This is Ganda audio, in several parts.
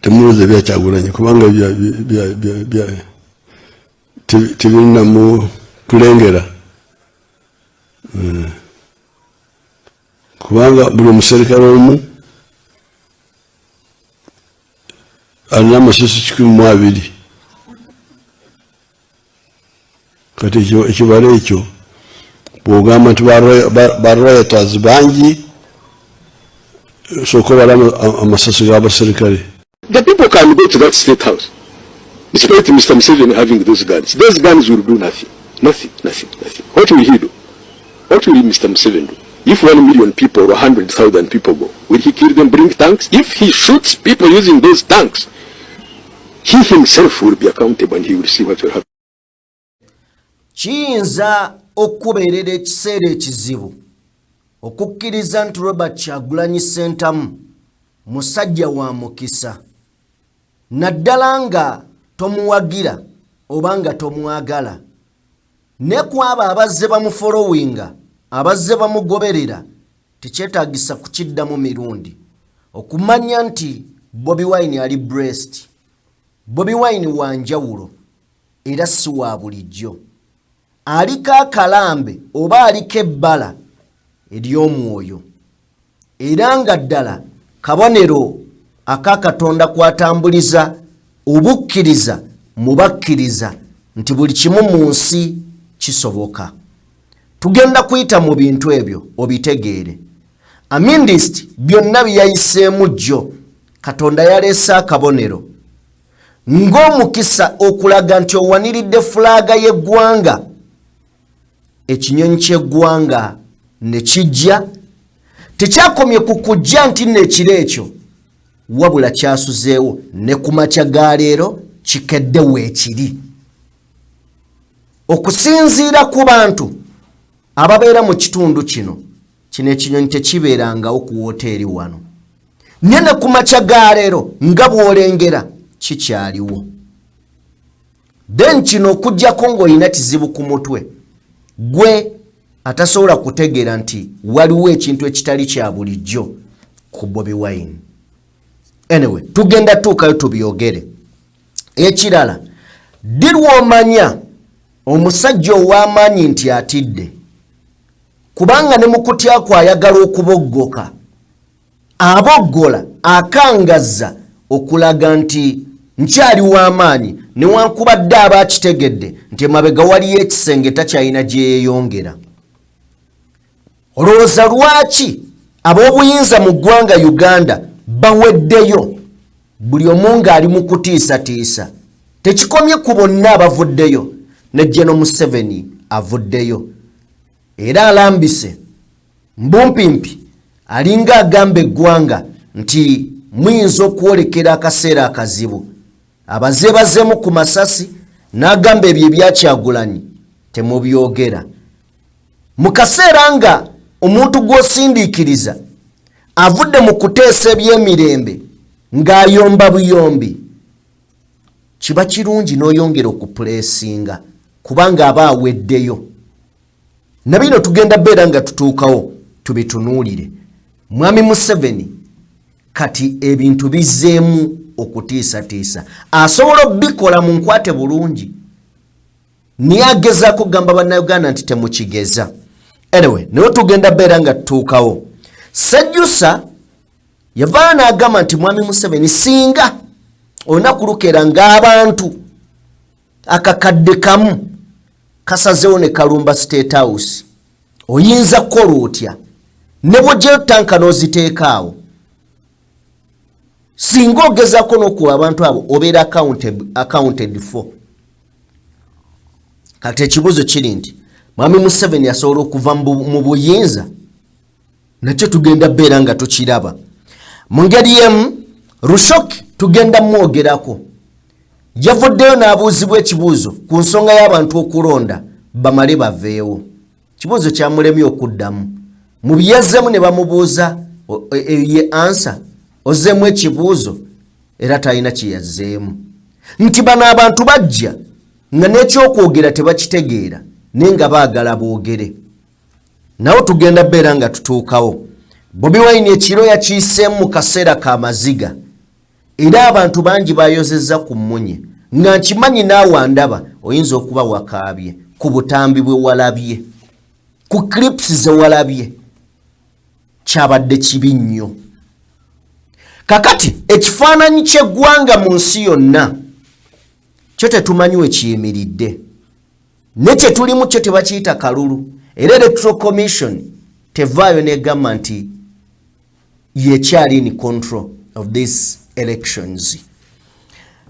temuze bya Kyagulanyi kubanga bya tibina mu kulengera kubanga buli muserikale omu alina amasasi 12 kati ekibala ekyo bwogamba nti barayators bangi soko bala amasasi g'abaserikale. The people can go to that state house despite Mr. Museveni having those guns will do nothing. What will he do? What will Mr. Museveni do? If 1 million people or 100,000 people go, will he kill them, bring tanks? If he shoots people using those tanks, he himself will be accountable and he will see what will happen. Kiyinza okubeerera ekiseera ekizibu okukkiriza nti Robert Kyagulanyi Ssentamu musajja wa mukisa naddala nga tomuwagira oba nga tomwagala ne kwaba abazze bamufolowinga abazze bamugoberera tekyetaagisa kukiddamu mirundi okumanya nti Bobi Wine ali blessed. Bobi Wine wanjawulo era si wa bulijjo aliko akalambe oba aliko ebbala ery'omwoyo era nga ddala kabonero akakatonda kwatambuliza obukkiriza mubakkiriza nti buli kimu mu nsi kisoboka. Tugenda kuyita mu bintu ebyo obitegeere. Amindist byonna byayiseemu jjo Katonda yaleese akabonero ng'omukisa okulaga nti owaniridde fulaga y'eggwanga ekinyonyi ky'eggwanga ne kijja tekyakomye ku kujja nti n'ekiro ekyo wabula kyasuzeewo ne ku makya ga leero kikedde weekiri okusinziira ku bantu ababeera mu kitundu kino ekinyonyi tekibeerangawo ku woteeri wano ne ku makya ga leero nga bw'olengera kikyaliwo. Then kino okuggyako ng'olina kizibu ku mutwe gwe atasobola kutegeera nti waliwo ekintu ekitali kya bulijjo ku Bobi Wine. Anyway, tugenda tuukayo tubyogere. Ekirala, dirwa omanya omusajja ow'amaanyi nti atidde kubanga ne mu kutya kwayagala okuboggoka aboggola akangazza okulaga nti nkyali w'amaanyi newankubadde abaakitegedde nti emabega waliyo ekisenge takyalina gye yeeyongera. Olowooza lwaki ab'obuyinza mu ggwanga Uganda baweddeyo buli omu ng'ali mu kutiisatiisa? Tekikomye ku bonna abavuddeyo ne General Museveni avuddeyo era alambise mbumpimpi alinga agamba eggwanga nti muyinza okwolekera akaseera akazibu. Abazeebazeemu ku masasi n'agamba ebyo ebya Kyagulanyi temubyogera. Mu kaseera nga omuntu gw'osindiikiriza avudde mu kuteesa eby'emirembe ng'ayomba buyombi, kiba kirungi n'oyongera okupuleesinga kubanga aba aweddeyo. Na bino tugenda beera nga tutuukawo tubitunuulire. Mwami Museveni kati ebintu bizzeemu okutiisatiisa. Asobola obikola mu nkwate bulungi. Niye agezaako kugamba bannayuganda nti temukigeza. Anyway, naye tugenda beera nga tutuukawo. Sejjusa yavaayo n'agamba nti Mwami Museveni singa olunaku lukeera ng'abantu akakadde kamu kasazeewo ne kalumba State House, oyinza kukola otya ne bw'oggyayo tanka n'oziteekaawo? Singa ogezaako n'okuwa abantu abo obeera accounted for. Kati ekibuuzo kiri nti Mwami Museveni asobola okuva mu buyinza? Nakyo tugenda beera nga tukiraba. Mu ngeri y'emu Rushoki tugenda mwogerako. Yavuddeyo n'abuuzibwa ekibuuzo ku nsonga y'abantu okulonda bamale baveewo. Kibuuzo kyamulemye okuddamu. Mu byezzemu ne bamubuuza ye ansa ozzeemu ekibuuzo era talina kyeyazzeemu. Nti bano abantu bajja nga n'ekyokwogera tebakitegeera naye nga baagala boogere. Nawo tugenda beera nga tutuukawo. Bobi Wine ekiro yakiyiseemu mu kaseera ka maziga era abantu bangi bayozezza ku mmunye nga nkimanyi naawe andaba oyinza okuba wakaabye ku butambi bwe walabye ku clips ze walabye kyabadde kibi nnyo. Kakati ekifaananyi ky'eggwanga mu nsi yonna kyo tetumanyi we kiyimiridde ne kye tulimu kyo tebakiyita kalulu era Electoral Commission tevaayo negamba nti yekyali in control of these elections.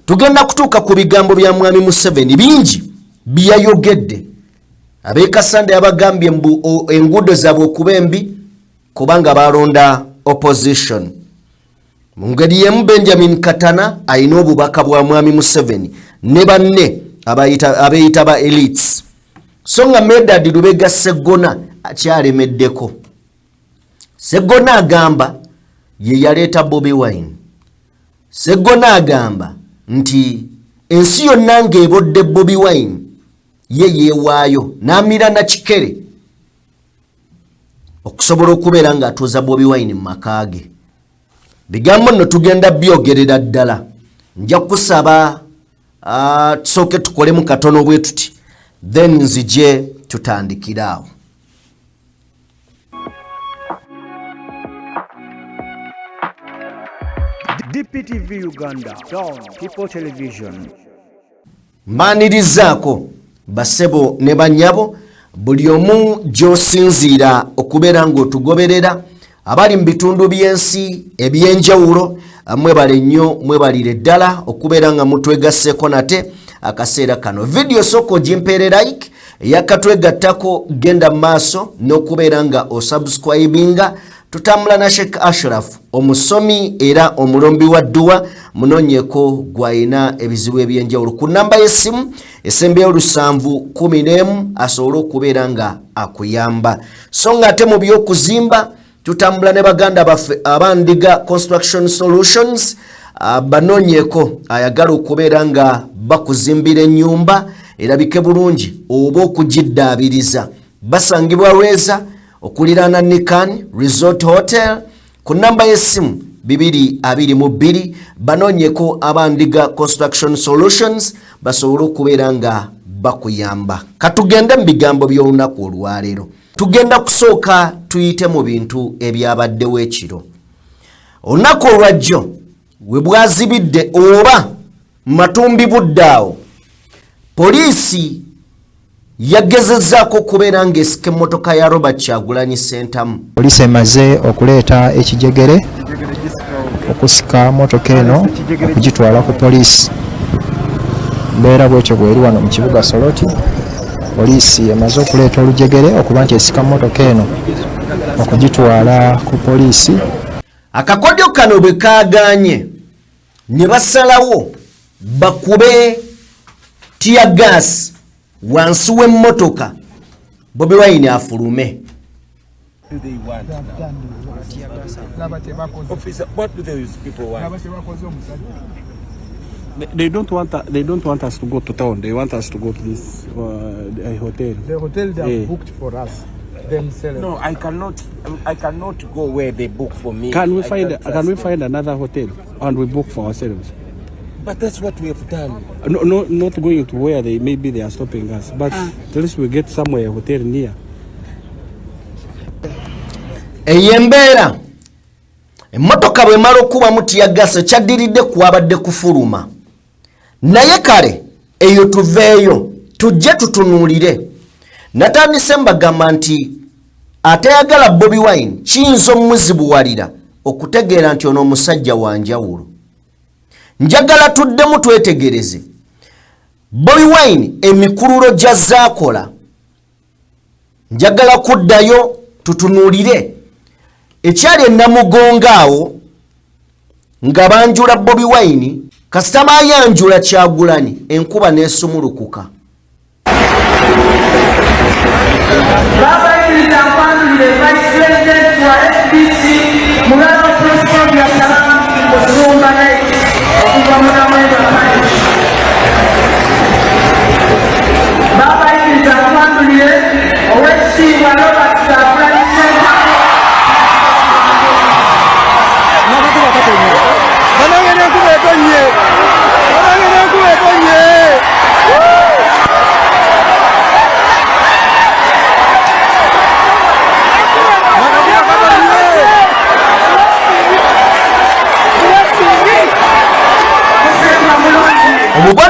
Tugenda kutuuka ku bigambo bya mwami Museveni bingi byayogedde abeekasande abagambye mbu enguudo zaabwe okuba embi kubanga balonda opposition. Mu ngeri yemu Benjamin Katana ayina obubaka bwa mwami Museveni ne banne abeeyita ba elites. So nga Medad Lubega Sseggona akyalemeddeko. Sseggona agamba ye yaleeta Bobi Wine. Sseggona agamba nti ensi yonna ng'ebodde Bobi Wine ye yeewaayo n'amira na kikere okusobola okubeera ng'atuuza Bobi Wine mu maka ge. Bigambo nno tugenda byogerera ddala. Nja kusaba tusooke tukolemu katono bwe tuti then nzije tutandikiraawo. DPTV Uganda, Dawn People Television. Mbanirizaako basebo ne banyabo buli omu gy'osinziira okubeera ng'otugoberera abali mu bitundu by'ensi ebyenjawulo mwebale nnyo mwebalire ddala okubeera nga mutwegasseeko nate akaseera kano. Video soko gimpeere like yakatwegattako genda maaso n'okubeera nga osubscribinga. Tutambula na Sheikh Ashraf omusomi era omulombi wa dduwa munoonyeko gwayina ebizibu ebyenjawulo ku namba y'essimu esembyeyo 711 asobole okubeera nga akuyamba. So nga ate mu by'okuzimba tutambula ne baganda baffe abandiga Construction Solutions banoonyeko ayagala okubeera nga bakuzimbira ennyumba erabike bulungi oba okugiddaabiriza. Basangibwa Rweza okuliraana Nikan Resort Hotel ku namba y'essimu 222 banoonyeko abandiga Construction Solutions basobole okubeera nga bakuyamba. Katugende mu bigambo by'olunaku olwaleero. Tugenda kusooka tuyite mu bintu ebyabaddewo ekiro. Olunaku olwajjo we bwazibidde oba matumbi buddaawo poliisi yagezezzaako okubeera ng'esika emmotoka ya Robert Kyagulanyi Ssentamu. Poliisi emaze okuleeta ekijegere okusika motoka eno okugitwala ku poliisi. Mbeera bwekyo bweri wano mu kibuga Soroti. Poliisi emaze okuleeta olujegere okuba nti esika motoka eno okugitwala ku poliisi. Akakodyo kano bwe kaaganye ne basalawo bakube teargas wansi w'emmotoka Bobi Wine afulume. Officer, what do those people want? They don't want us to go to town. They want us to go to this hotel. The hotel they have booked for us themselves. No, I cannot go where they book for me. Can we find another hotel and we book for ourselves? But that's what we have done. No, not going to where maybe they are stopping us. But at least we get somewhere hotel near. Eyembeera emmotoka bwe mala okuba mutiyagasa kyaddiridde kwabadde kufuluma. Naye kale eyo tuveeyo tujje tutunuulire. Natandise mbagamba nti atayagala Bobi Wine kiyinza omuzibuwalira okutegeera nti ono omusajja wa njawulo. Njagala tuddemu twetegereze Bobi Wine emikululo gy'azaakola. Njagala kuddayo tutunuulire ekyali enamugongaawo nga banjula Bobi Wine kasita bayanjula Kyagulanyi enkuba n'esumulukuka.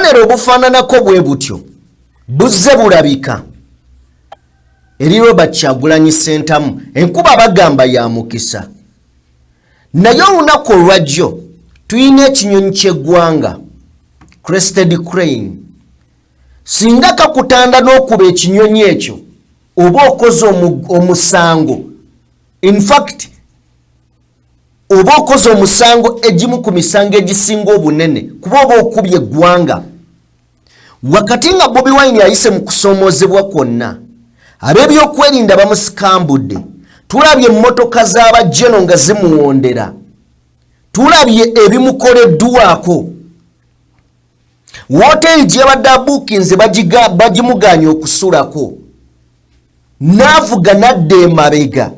obubonero obufaananako bwe butyo buzze bulabika eri Robert Kyagulanyi Ssentamu. Enkuba bagamba ya mukisa, naye olunaku olwajjo tuyina ekinyonyi ky'eggwanga Crested Crane. Singa kakutanda n'okuba ekinyonyi ekyo oba okoze omusango, in fact oba okoze omusango egimu ku misango egisinga obunene kuba oba okubye eggwanga. Wakati nga Bobi Wine ayise mu kusoomozebwa kwonna, ab'ebyokwerinda bamusikambudde. Tulabye emmotoka z'abajeno nga zimuwondera, tulabye ebimukoleddwako. Wooteri gye yabadde abuukinze bagimuganya okusulako, n'avuga n'adda emabega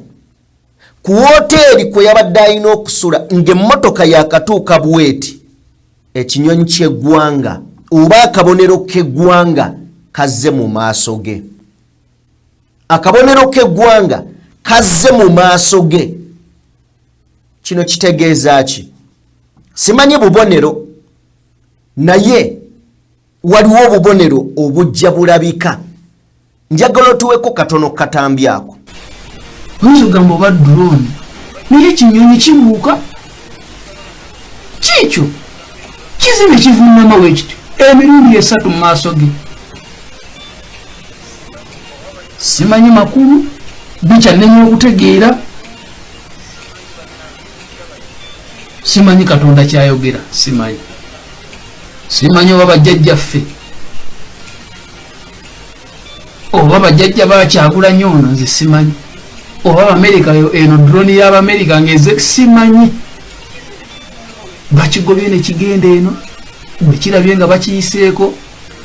ku wooteri kwe yabadde alina okusula ng'emmotoka yakatuuka bweti. Ekinyonyi ky'eggwanga oba akabonero k'eggwanga kazze mu maaso ge. Akabonero k'eggwanga kazze mu maaso ge. Kino kitegeeza ki? Simanyi bubonero, naye waliwo obubonero obujja bulabika. Njagala otuweko katono katambyako. Oyinza ogamba oba drone naye ekinyonyi kibuuka kiikyo kizime kivuunama weekityo emirundi 3 mu maaso ge. Simanyi makulu bikyannenya okutegeera, simanyi Katonda kyayogera, simanyi oba bajjajjaffe oba bajjajja Kyagulanyi ono, nze simanyi, oba Abamerika eno drone y'Abamerika ngeze, simanyi bakigobye ne kigenda eno bwe kirabye nga bakiyiseeko.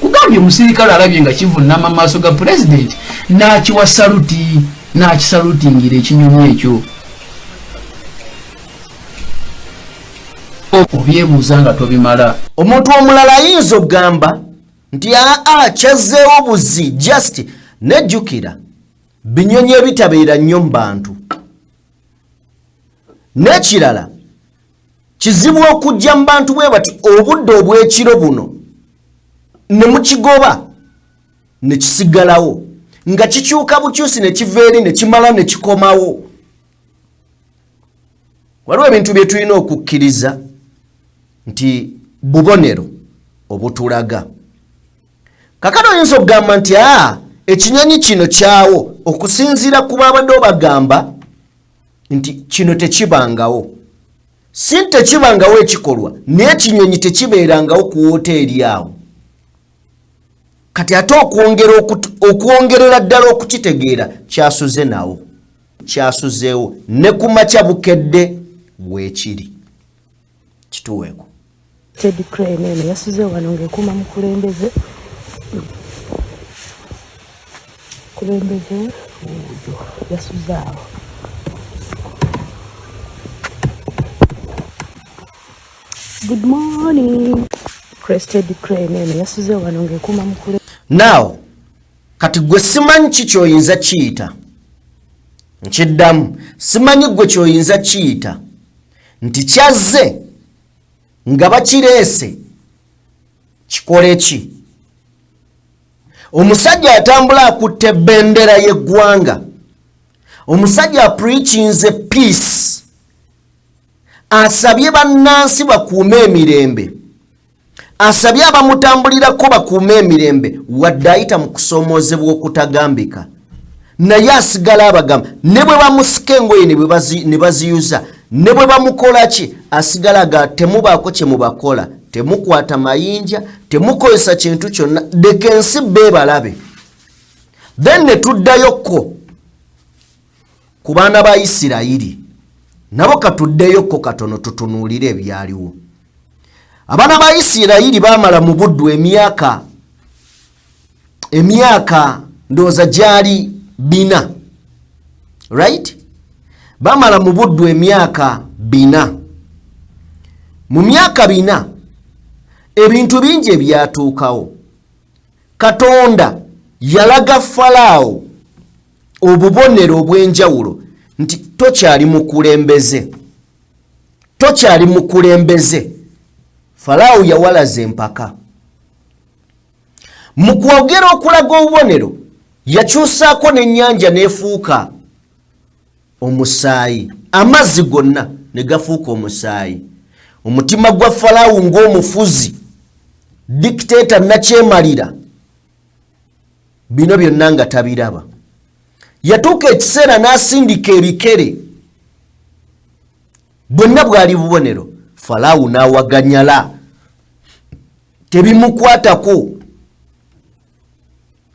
Kugambye omusirikale alabye nga kivunnama maaso ga pulezidenti n'akiwa saluti, n'akisalutingira ekinyonyi ekyo. Obyebuuza nga tobimala. Omuntu omulala ayinza okugamba nti kyazzeewo buzi just nejjukira binyonyi ebitabeera nnyo mu bantu. N'ekirala kizibu okujja mu bantu bwe bati obudde obw'ekiro buno ne mukigoba ne kisigalawo nga kikyuka bukyusi ne kiva eri ne kimala ne kikomawo. Waliwo ebintu bye tulina okukkiriza nti bubonero obutulaga. Kakano oyinza okugamba nti ekinyonyi kino kyawo okusinziira ku babadde obagamba nti kino tekibangawo. Si tekibangawo ekikolwa, naye ekinyonyi tekibeerangawo ku wooteri awo. Kati ate okwongerera ddala okukitegeera kyasuze nawo, kyasuzeewo ne ku makya bukedde bwekiri. Kituweeko. Crested Crane eno yasuze wano ng'ekuuma mukulembeze yasuze awo. Good morning. Crested Crane eno yasuze wano ng'ekuuma mukulembeze. Now kati gwe simanyi ki ky'oyinza kiyita. Nkiddamu, simanyi gwe ky'oyinza kiyita nti kyazze nga bakireese kikole ki? Omusajja atambula akutte ebendera y'eggwanga, omusajja apreachinze peace, asabye bannansi bakuume emirembe, asabye abamutambulirako bakuume emirembe, wadde ayita mu kusoomoozebwa okutagambika. Naye asigala abagamba ne bwe bamusika engoye ne baziyuza, ne bwe bamukola ki, asigala ga temubaako kye mubakola, temukwata mayinja, temukozesa kintu kyonna, leka ensi beebalabe. Then ne tuddayokko ku baana ba Isirayiri, nabo katuddeyokko katono tutunuulire ebyaliwo. Abaana ba Isirayiri baamala mu buddu emyaka ndowooza gyali 4, right? Baamala mu buddu emyaka 4. Mu myaka 4 ebintu bingi ebyatuukawo. Katonda yalaga Falaawo obubonero obw'enjawulo nti tokyali mukulembeze. Falaawo yawalaza empaka. mu kwogera okulaga obubonero yakyusaako n'ennyanja n'efuuka omusaayi, amazzi gonna ne gafuuka omusaayi. Omutima gwa Falaawo ng'omufuzi, dictator nakyemalira, bino byonna nga tabiraba. Yatuuka ekiseera n'asindika ebikere, bwonna bwali bubonero. Falaawo n'awaganyala, tebimukwatako.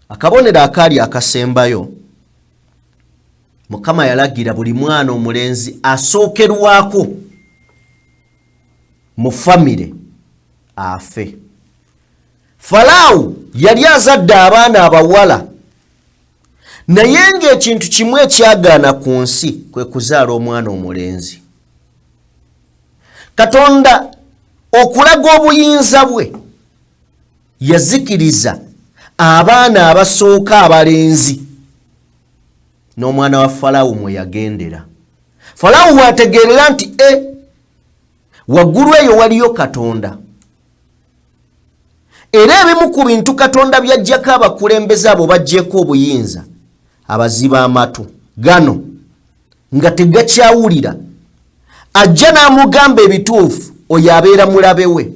Akabonero akaali akasembayo, Mukama yalagira buli mwana omulenzi asookerwako mu famire afe. Falaawo yali azadde abaana abawala, naye ng'ekintu kimu ekyagaana ku nsi kwe kuzaala omwana omulenzi. Katonda okulaga obuyinza bwe yazikiriza abaana abasooka abalenzi, n'omwana wa Falaawo mwe yagendera. Falaawo wategeerera nti waggulu eyo waliyo Katonda, era ebimu ku bintu Katonda byajjako abakulembeze abo bajjeeko obuyinza, abaziba amatu gano nga tegakyawulira, ajja n'amugamba ebituufu, oyo abeera mulabe we,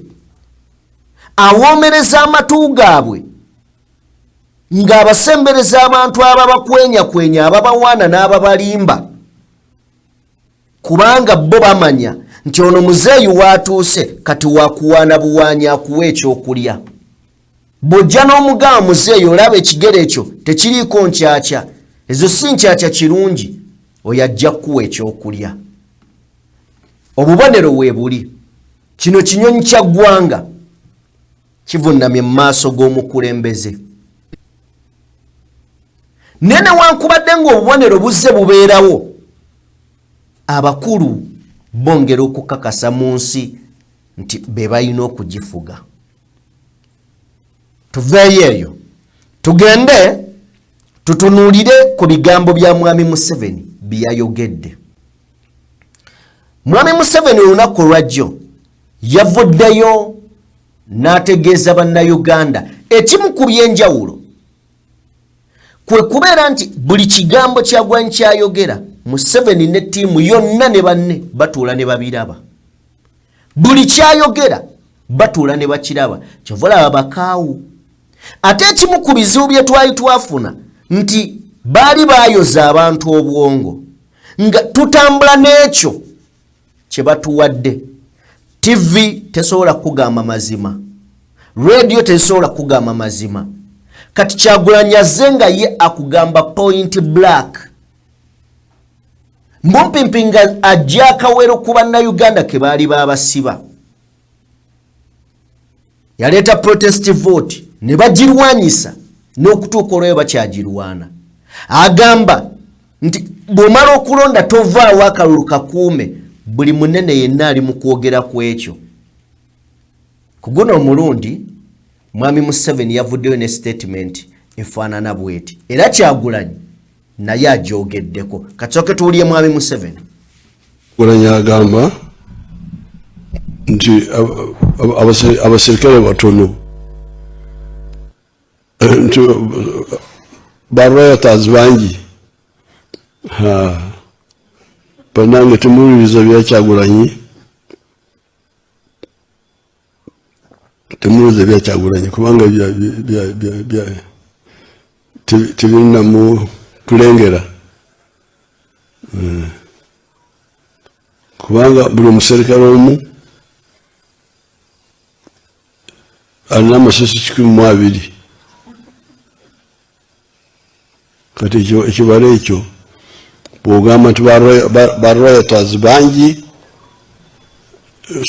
awoomereza amatu gaabwe ng'abasembereza abantu ababakwenyakwenya, ababawaana n'ababalimba, kubanga bo bamanya nti ono muzeeyi watuuse kati wakuwaana buwaanyi akuwa ekyokulya. Bw'ojja n'omugamba muzeeyi olaba ekigere ekyo tekiriiko nkyakya, ezo si nkyakya kirungi, oyo ajja kuwa ekyokulya. Obubonero weebuli. Kino kinyonyi kya ggwanga kivunnamye mu maaso g'omukulembeze. Nene wankubadde ng'obubonero buzze bubeerawo, abakulu bongera okukakasa mu nsi nti be balina okugifuga. Tuveeyo eyo tugende tutunuulire ku bigambo bya Mwami Museveni bye yayogedde. Mwami Museveni olunaku lwajjo yavuddeyo n'ategeeza bannayuganda ekimu ku byenjawulo kwe kubeera nti buli kigambo Kyagulanyi kyayogera Museveni ne ttiimu yonna ne banne batuula ne babiraba. Buli kyayogera batuula ne bakiraba. Kyova olaba bakaawu. Ate ekimu ku bizibu bye twali twafuna nti baali baayoza abantu obwongo, nga tutambula n'ekyo kye batuwadde. TV tesobola kugamba mazima, radio tesobola kugamba mazima. Kati Kyagulanyi azze nga ye akugamba point black. Mbumpimpi nga ajja akawero ku bannayuganda ke baali babasiba. Yaleeta protest vote ne bagirwanyisa n'okutuuka olweyo bakyagirwana. Agamba nti bw'omala okulonda tovaawo akalulu kakuume, buli munene yenna ali mu kwogera ku ekyo. Ku guno omulundi Mwami Museveni yavuddeyo ne statement efaanana bweti, era Kyagulanyi naye agyogeddeko. Kasooke tuwulire Mwami Museveni. Kyagulanyi agamba nti abaserikale batono, nti barayatazi bangi, banange temuwuliriza bya Kyagulanyi, temuwuliriza bya Kyagulanyi kubanga tebirina mu kulengera, kubanga buli omuserikale omu alina amasasi 12. Kati ekibala ekyo bw'ogamba nti barayatazi bangi,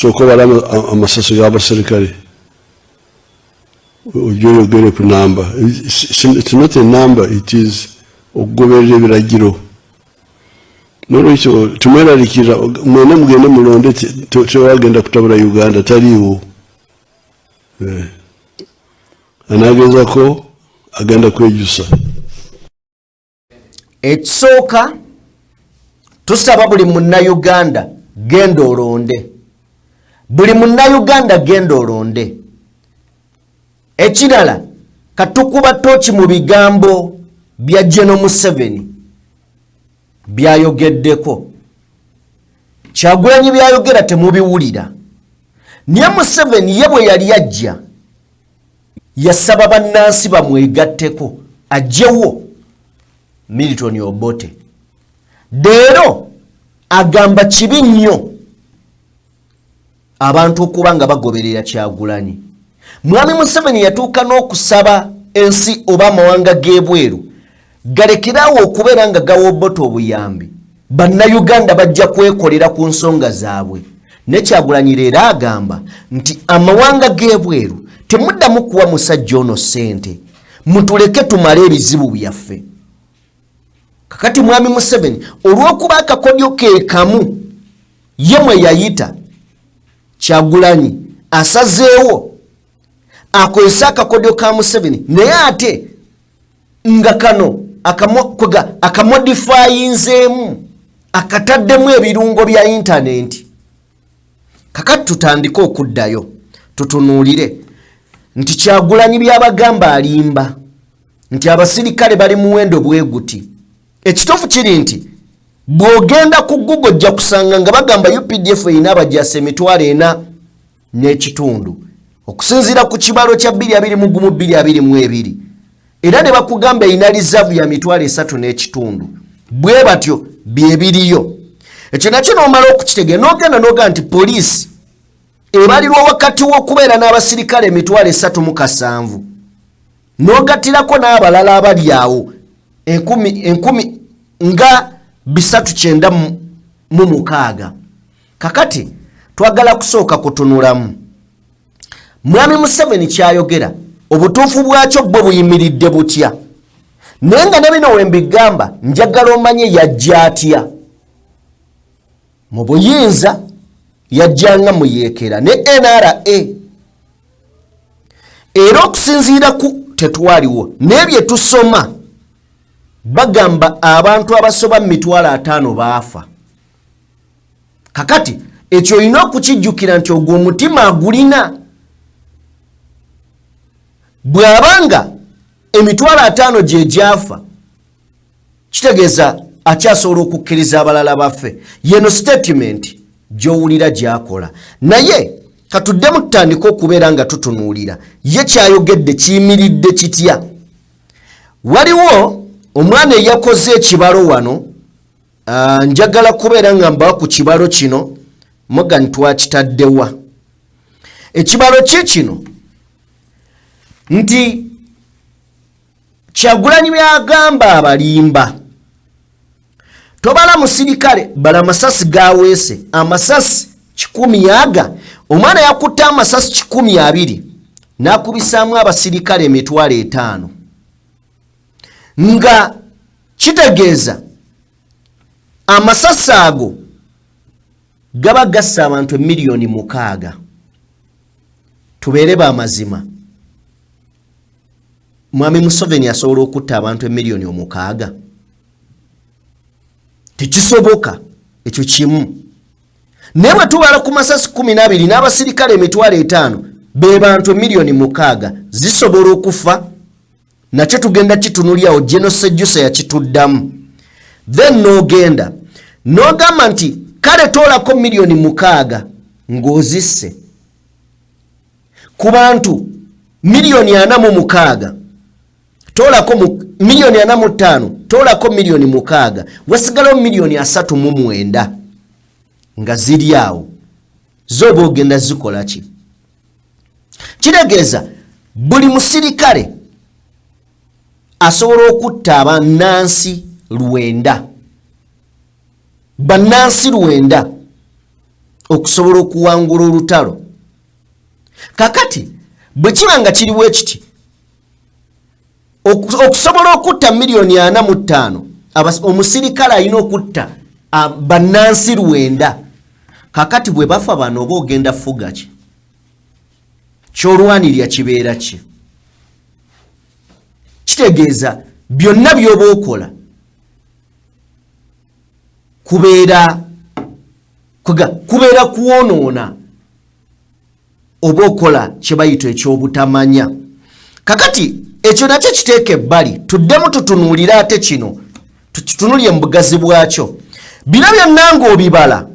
sooka obala amasasi g'abaserikale ogyoyogere ku namba. It's not a number, it is okugoberera ebiragiro. Nolwekyo tumweraliikirira mwena mugende mulonde, tewagenda kutabula Uganda, taliiwo. Anaagezako agenda kwejusa. Ekisooka tusaba buli munnayuganda genda olonde. Buli munnayuganda genda olonde. Ekirala katukuba tochi mu bigambo bya General Museveni byayogeddeko. Kyagulanyi byayogera temubiwulira. Niye Museveni ye bwe yali ajja yasaba bannansi bamwegatteko ajjewo Milton Obote. Leero agamba kibi nnyo abantu okuba nga bagoberera Kyagulanyi. Mwami Museveni yatuuka n'okusaba ensi oba amawanga g'ebweru galekerawo okubeera nga gawa Obote obuyambi. Bannayuganda bajja kwekolera ku nsonga zaabwe. Ne Kyagulanyi leero agamba nti amawanga g'ebweru temuddamu kuwa musajja ono ssente, mutuleke tumale ebizibu byaffe. Kakati mwami Museveni olw'okuba akakodyo ke kamu ye mwe yayita, Kyagulanyi asazeewo akozesa akakodyo ka Museveni naye ate nga kano akamodifayinzeemu akataddemu ebirungo bya intaneti. Kakati tutandike okuddayo tutunuulire nti Kyagulanyi byabagamba alimba nti abasirikale bali muwendo bwe guti. Ekitofu kiri nti bw'ogenda ku Google ojja kusanga nga bagamba UPDF erina abajaasi emitwalo 4 n'ekitundu okusinziira ku kibalo kya 2021-2022 era ne bakugamba erina reserve ya mitwalo 3 n'ekitundu. Bwe batyo bye biriyo. Ekyo nakyo n'omala okukitegeera n'ogenda n'ogamba nti poliisi ebalirwa wakati w'okubeera n'abasirikale emitwalo 307 n'ogattirako n'abalala abali awo 396. Kakati twagala kusooka kutunulamu mwami Museveni kyayogera obutuufu bwakyo bwo buyimiridde butya, naye nga ne bino wembigamba njagala omanye yajja atya. Mu buyinza yajjanga muyeekera ne NRA era okusinziira ku tetwaliwo n'ebye tusoma bagamba abantu abasoba 50,000 baafa. Kakati ekyo olina okukijjukira nti ogwo omutima agulina. Bw'abanga 50,000 gye gyafa kitegeeza akyasobola okukkiriza abalala baffe. Yeno statement gy'owulira gy'akola. Naye katuddemu tutandika okubeera nga tutunuulira ye kyayogedde kiyimiridde kitya. Waliwo omwana eyakoze ekibalo wano, njagala kubeera nga mbawa ku kibalo kino muga ntwakitaddewa. Ekibalo kino nti Kyagulanyi byagamba abalimba tobala musirikale bala masasi gaweese amasasi 100 aga omwana yakutte amasasi 120 n'akubisaamu abasirikale emitwalo 5 nga kitegeeza amasasi ago gaba gassa abantu 6,000,000. Tubeere ba mazima. Mwami Museveni asobola okutta abantu 6,000,000? Tekisoboka ekyo kimu. Naye bwe tubala ku masasi 12 n'abasirikale emitwalo 5 be bantu 6,000,000 zisobola okufa. Nakyo tugenda kitunulyawo General Sejjusa yakituddamu. Then n'ogenda n'ogamba nti kale toolako 6,000,000 ng'ozisse ku bantu 4,600,000 toolako 4,500,000 toolako 6,000,000 wasigalawo 3,900,000 nga ziri awo z'oba ogenda zikola ki? Kitegeeza buli musirikale asobola okutta abannansi 9. Bannansi 9 okusobola okuwangula olutalo. Kakati bwe kiba nga kiriwo ekiti okusobola okutta 4,400,000 omusirikale alina okutta bannansi 9. Kakati bwe bafa bano oba ogenda fuga ki? Kyolwanirya kibeera ki? Kitegeeza byonna by'oba okola kubeera kuwonoona oba okola kye bayita ekyobutamanya. Kakati ekyo nakyo kiteeke ebbali tuddemu tutunuulira ate kino tukitunulye mu bugazi bwakyo. Bino byonna ng'obibala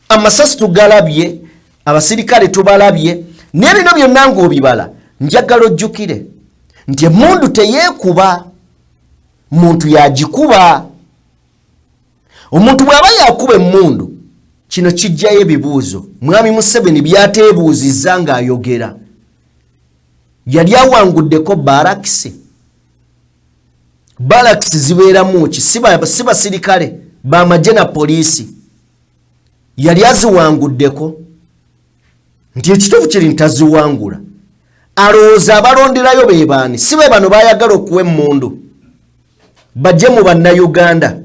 amasasi tugalabye, abasirikale tubalabye, naye bino byonna ng'obibala njagala ojjukire nti emmundu teyeekuba, muntu yagikuba. Omuntu bw'aba yakuba emmundu kino kijjayo ebibuuzo. Mwami Museveni byateebuuzizza ng'ayogera. Yali awanguddeko barakisi. Barakisi zibeeramu ki? Si basirikale, bamagye na poliisi. Yali aziwanguddeko. Nti ekituufu kiri ntaziwangula. Alowooza abalonderayo be baani? Si be bano baayagala okuwa emmundu bajje mu bannayuganda.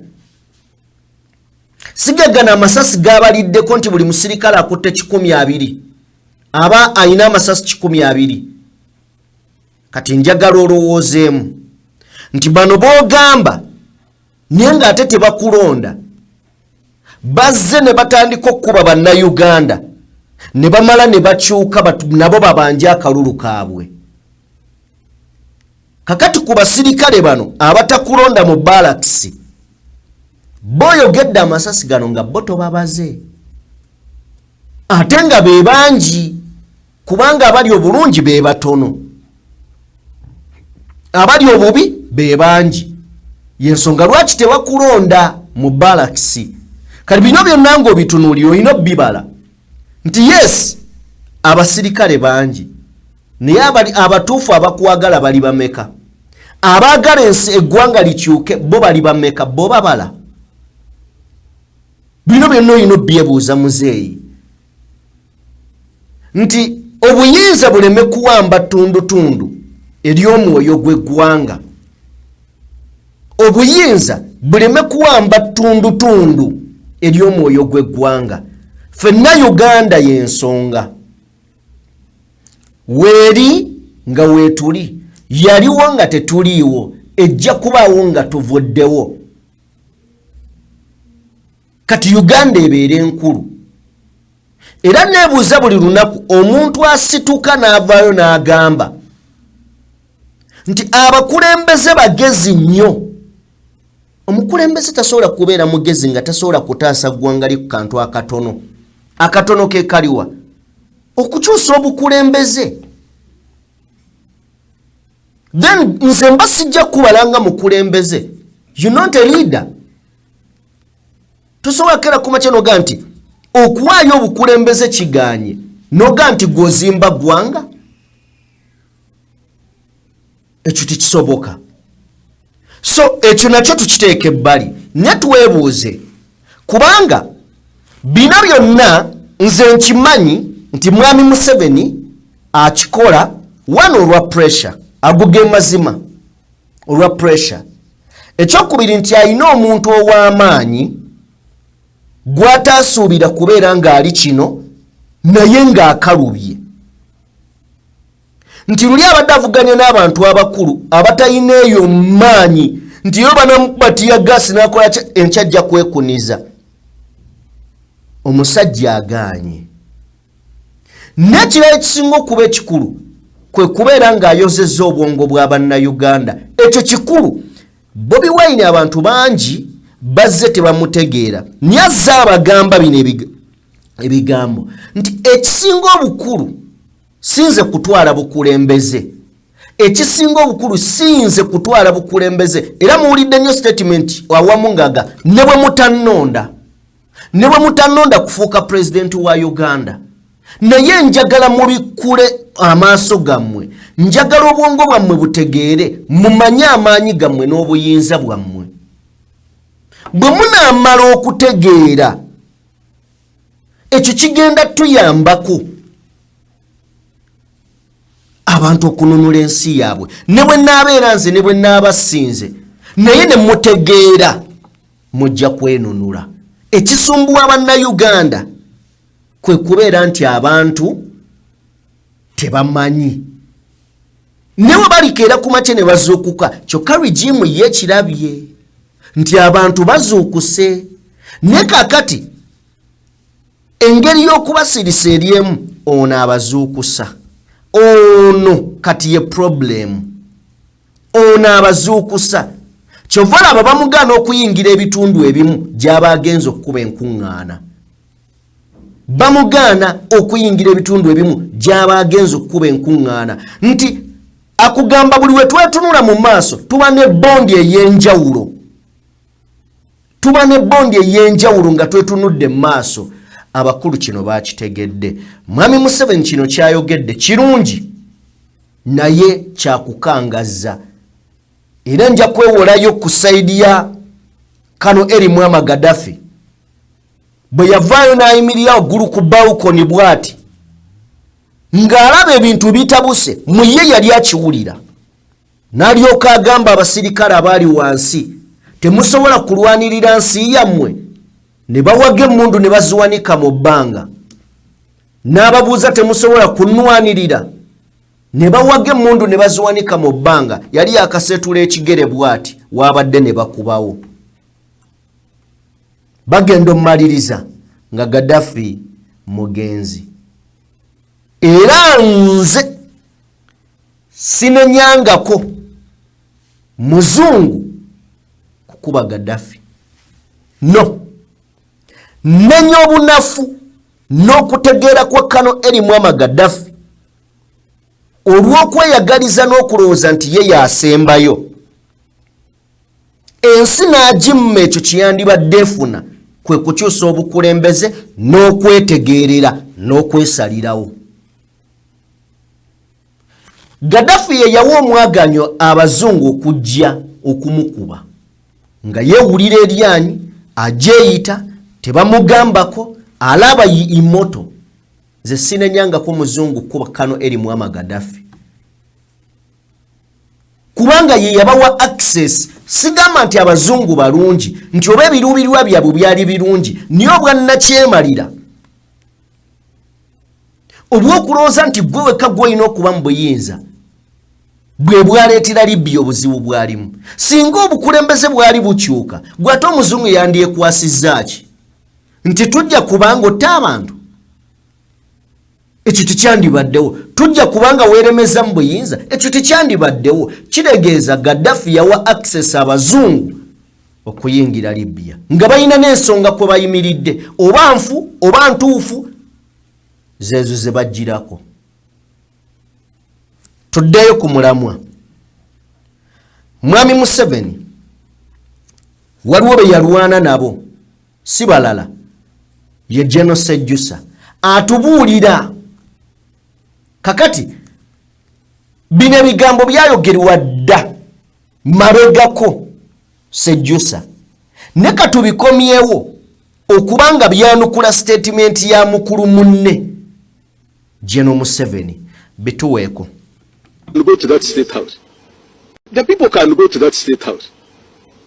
Sigagana amasasi gabaliddeko nti buli musirikale akutte 120 aba ayina amasasi 120. Kati njagala olowoozeemu nti bano boogamba naye ng'ate tebakulonda, bazze ne batandika okuba bannayuganda ne bamala ne bakyuka nabo babanje akalulu kaabwe. Kakati ku basirikale bano abatakulonda mu barakisi boyogedde amasasi gano nga bo tobabaze, ate nga be bangi, kubanga abali obulungi be batono, abali obubi be bangi. Yensonga lwaki tebakulonda mu barakisi. Kati bino byonna ng'obitunuulira olina obbibala nti yes abasirikale bangi, naye abatuufu abakwagala bali bameka? Abaagala eggwanga likyuke bo bali bameka? Bo babala? Bino byonna olina obyebuuza muzeeyi nti obuyinza buleme kuwamba tundutundu ery'omwoyo gw'eggwanga. Obuyinza buleme kuwamba tundutundu ery'omwoyo gw'eggwanga. Ffenna Uganda y'ensonga. Weeri nga weetuli, yaliwo nga tetuliiwo, ejja kubaawo nga tuvuddewo. Kati Uganda ebeera enkulu. Era neebuuza buli lunaku omuntu asituka n'avaayo n'agamba nti abakulembeze bagezi nnyo. Omukulembeze tasobola kubeera mugezi nga tasobola kutaasa ggwanga li ku kantu akatono. Akatono ke kaliwa okukyusa obukulembeze. Then nze mba sijja kubalanga mukulembeze. You not a leader. Tosobola kera kumakya noga nti okuwaayo obukulembeze kiganye noga nti gwozimba ggwanga. Ekyo tekisoboka. So ekyo nakyo tukiteeke ebbali ne twebuuze, kubanga bino byonna nze nkimanyi nti Mwami Museveni akikola wano olwa pressure, aguge mazima olwa pressure. Ekyokubiri nti alina omuntu ow'amaanyi gw'ataasuubira kubeera ng'ali kino naye ng'akalubye. Nti luli abadde avuganya n'abantu abakulu abatalina eyo maanyi nti yo banamubatiya gaasi n'akola enkyajja kwekuniza. Omusajja aganye. N'ekirala ekisinga okuba ekikulu kwe kubeera ng'ayozezza obwongo bw'abannayuganda. Ekyo kikulu. Bobi Wine abantu bangi bazze tebamutegeera. Nyazze abagamba bino ebigambo nti ekisinga obukulu sinze kutwala bukulembeze. Ekisinga obukulu sinze kutwala bukulembeze. Era muwulidde nnyo statement awamu ngaga ne bwe mutanonda kufuuka president wa Uganda. Naye njagala mubikule amaaso gammwe, njagala obwongo bwammwe butegeere, mumanye amaanyi gammwe n'obuyinza bwammwe. Bwe munaamala okutegeera ekyo kigenda tuyambako abantu okununula ensi yaabwe. Ne bwe naabeera nze ne bwe naabasinze naye ne mutegeera mujja kwenunula. Ekisumbuwa bannayuganda kwe kubeera nti abantu tebamanyi. Ne bwe balikeera ku makya ne bazuukuka, kyokka regimu ye kirabye nti abantu bazuukuse. Ne kaakati engeri y'okubasirisa eryemu ono abazuukusa, ono kati ye problem. Ono abazuukusa. Kyova laba bamugana okuyingira ebitundu ebimu gy'aba agenza okukuba enkuŋŋaana. Bamugana okuyingira ebitundu ebimu gy'aba agenza okukuba enkuŋŋaana. Nti akugamba buli we twetunula mu maaso tuba ne bondi ey'enjawulo. Tuba ne bondi ey'enjawulo nga twetunudde mu maaso. Abakulu kino baakitegedde. Mwami Museveni kino kyayogedde kirungi naye kyakukangazza. Era nja kwewolayo ku saidi ya kano eri Muammar Gaddafi. Bwe yavaayo n'ayimirira waggulu ku balkoni bw'ati ng'alaba ebintu bitabuse mu ye yali akiwulira. N'alyoka agamba abasirikale abaali wansi temusobola kulwanirira nsi yammwe. Ne bawaga emmundu ne baziwanika mu bbanga. N'ababuuza temusobola kunnwanirira. Ne bawaga emmundu ne baziwanika mu bbanga. Yali akasetula ekigere bw'ati waabadde ne bakubawo. Bagenda omumaliriza nga Gaddafi mugenzi. Era nze sinenyangako muzungu kukuba Gaddafi. No. Nenya obunafu n'okutegeera kwa kano eri Muammar Gaddafi olw'okweyagaliza n'okulowooza nti ye yasembayo. Ensi n'agimma ekyo kyeyandibadde efuna kwe kukyusa obukulembeze n'okwetegeerera n'okwesalirawo. Gaddafi ye yawa omwaganyo abazungu okujja okumukuba nga yeewulira eryanyi ajeeyita tebamugambako alaba imoto. Nze sinenyangako muzungu kuba kano eri Muammar Gaddafi kubanga ye yabawa access. Sigamba nti abazungu balungi nti oba ebiruubirirwa byabwe byali birungi niyo bwannakyemalira obw'okulowooza nti gwe wekka gw'olina okuba mu buyinza bwe bwaleetera Libya obuzibu bwalimu. Singa obukulembeze bwali bukyuka gwe ate omuzungu yandyekwasizza ki nti tujja kubanga otta abantu. Ekyo tekyandibaddewo. Tujja kubanga weeremeza mu buyinza. Ekyo tekyandibaddewo. Kiregeeza Gaddafi yawa access abazungu okuyingira Libya nga balina n'ensonga kwe bayimiridde oba nfu oba ntuufu zeezo ze bajjirako. Tuddeyo ku mulamwa. Mwami Museveni waliwo be yalwana nabo si balala ye General Sejjusa atubuulira. Kakati bino ebigambo byayogerwa dda mabegako Sejjusa ne katubikomyewo okubanga byanukula statement ya mukulu munne General Museveni. Bituweeko. Go to that state house. The people can go to that state house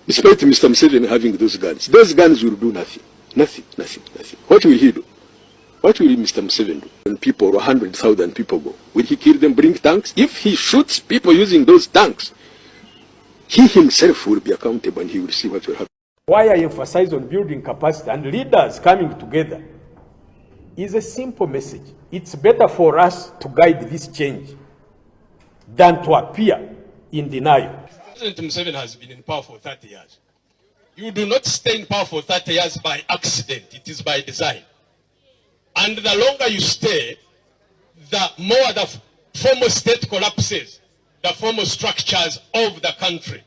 despite Mr. Museveni having those guns. Those guns will do nothing. Nothing. What will he do? What will Mr. Museveni do when people, 100,000 people go? Will he kill them, bring tanks? If he shoots people using those tanks, he himself will be accountable and he will see what will happen. Why I emphasize on building capacity and leaders coming together is a simple message. It's better for us to guide this change than to appear in denial. President Museveni has been in power for 30 years. You do not stay in power for 30 years by accident. It is by design. And the longer you stay, the more the formal state collapses, the formal structures of the country.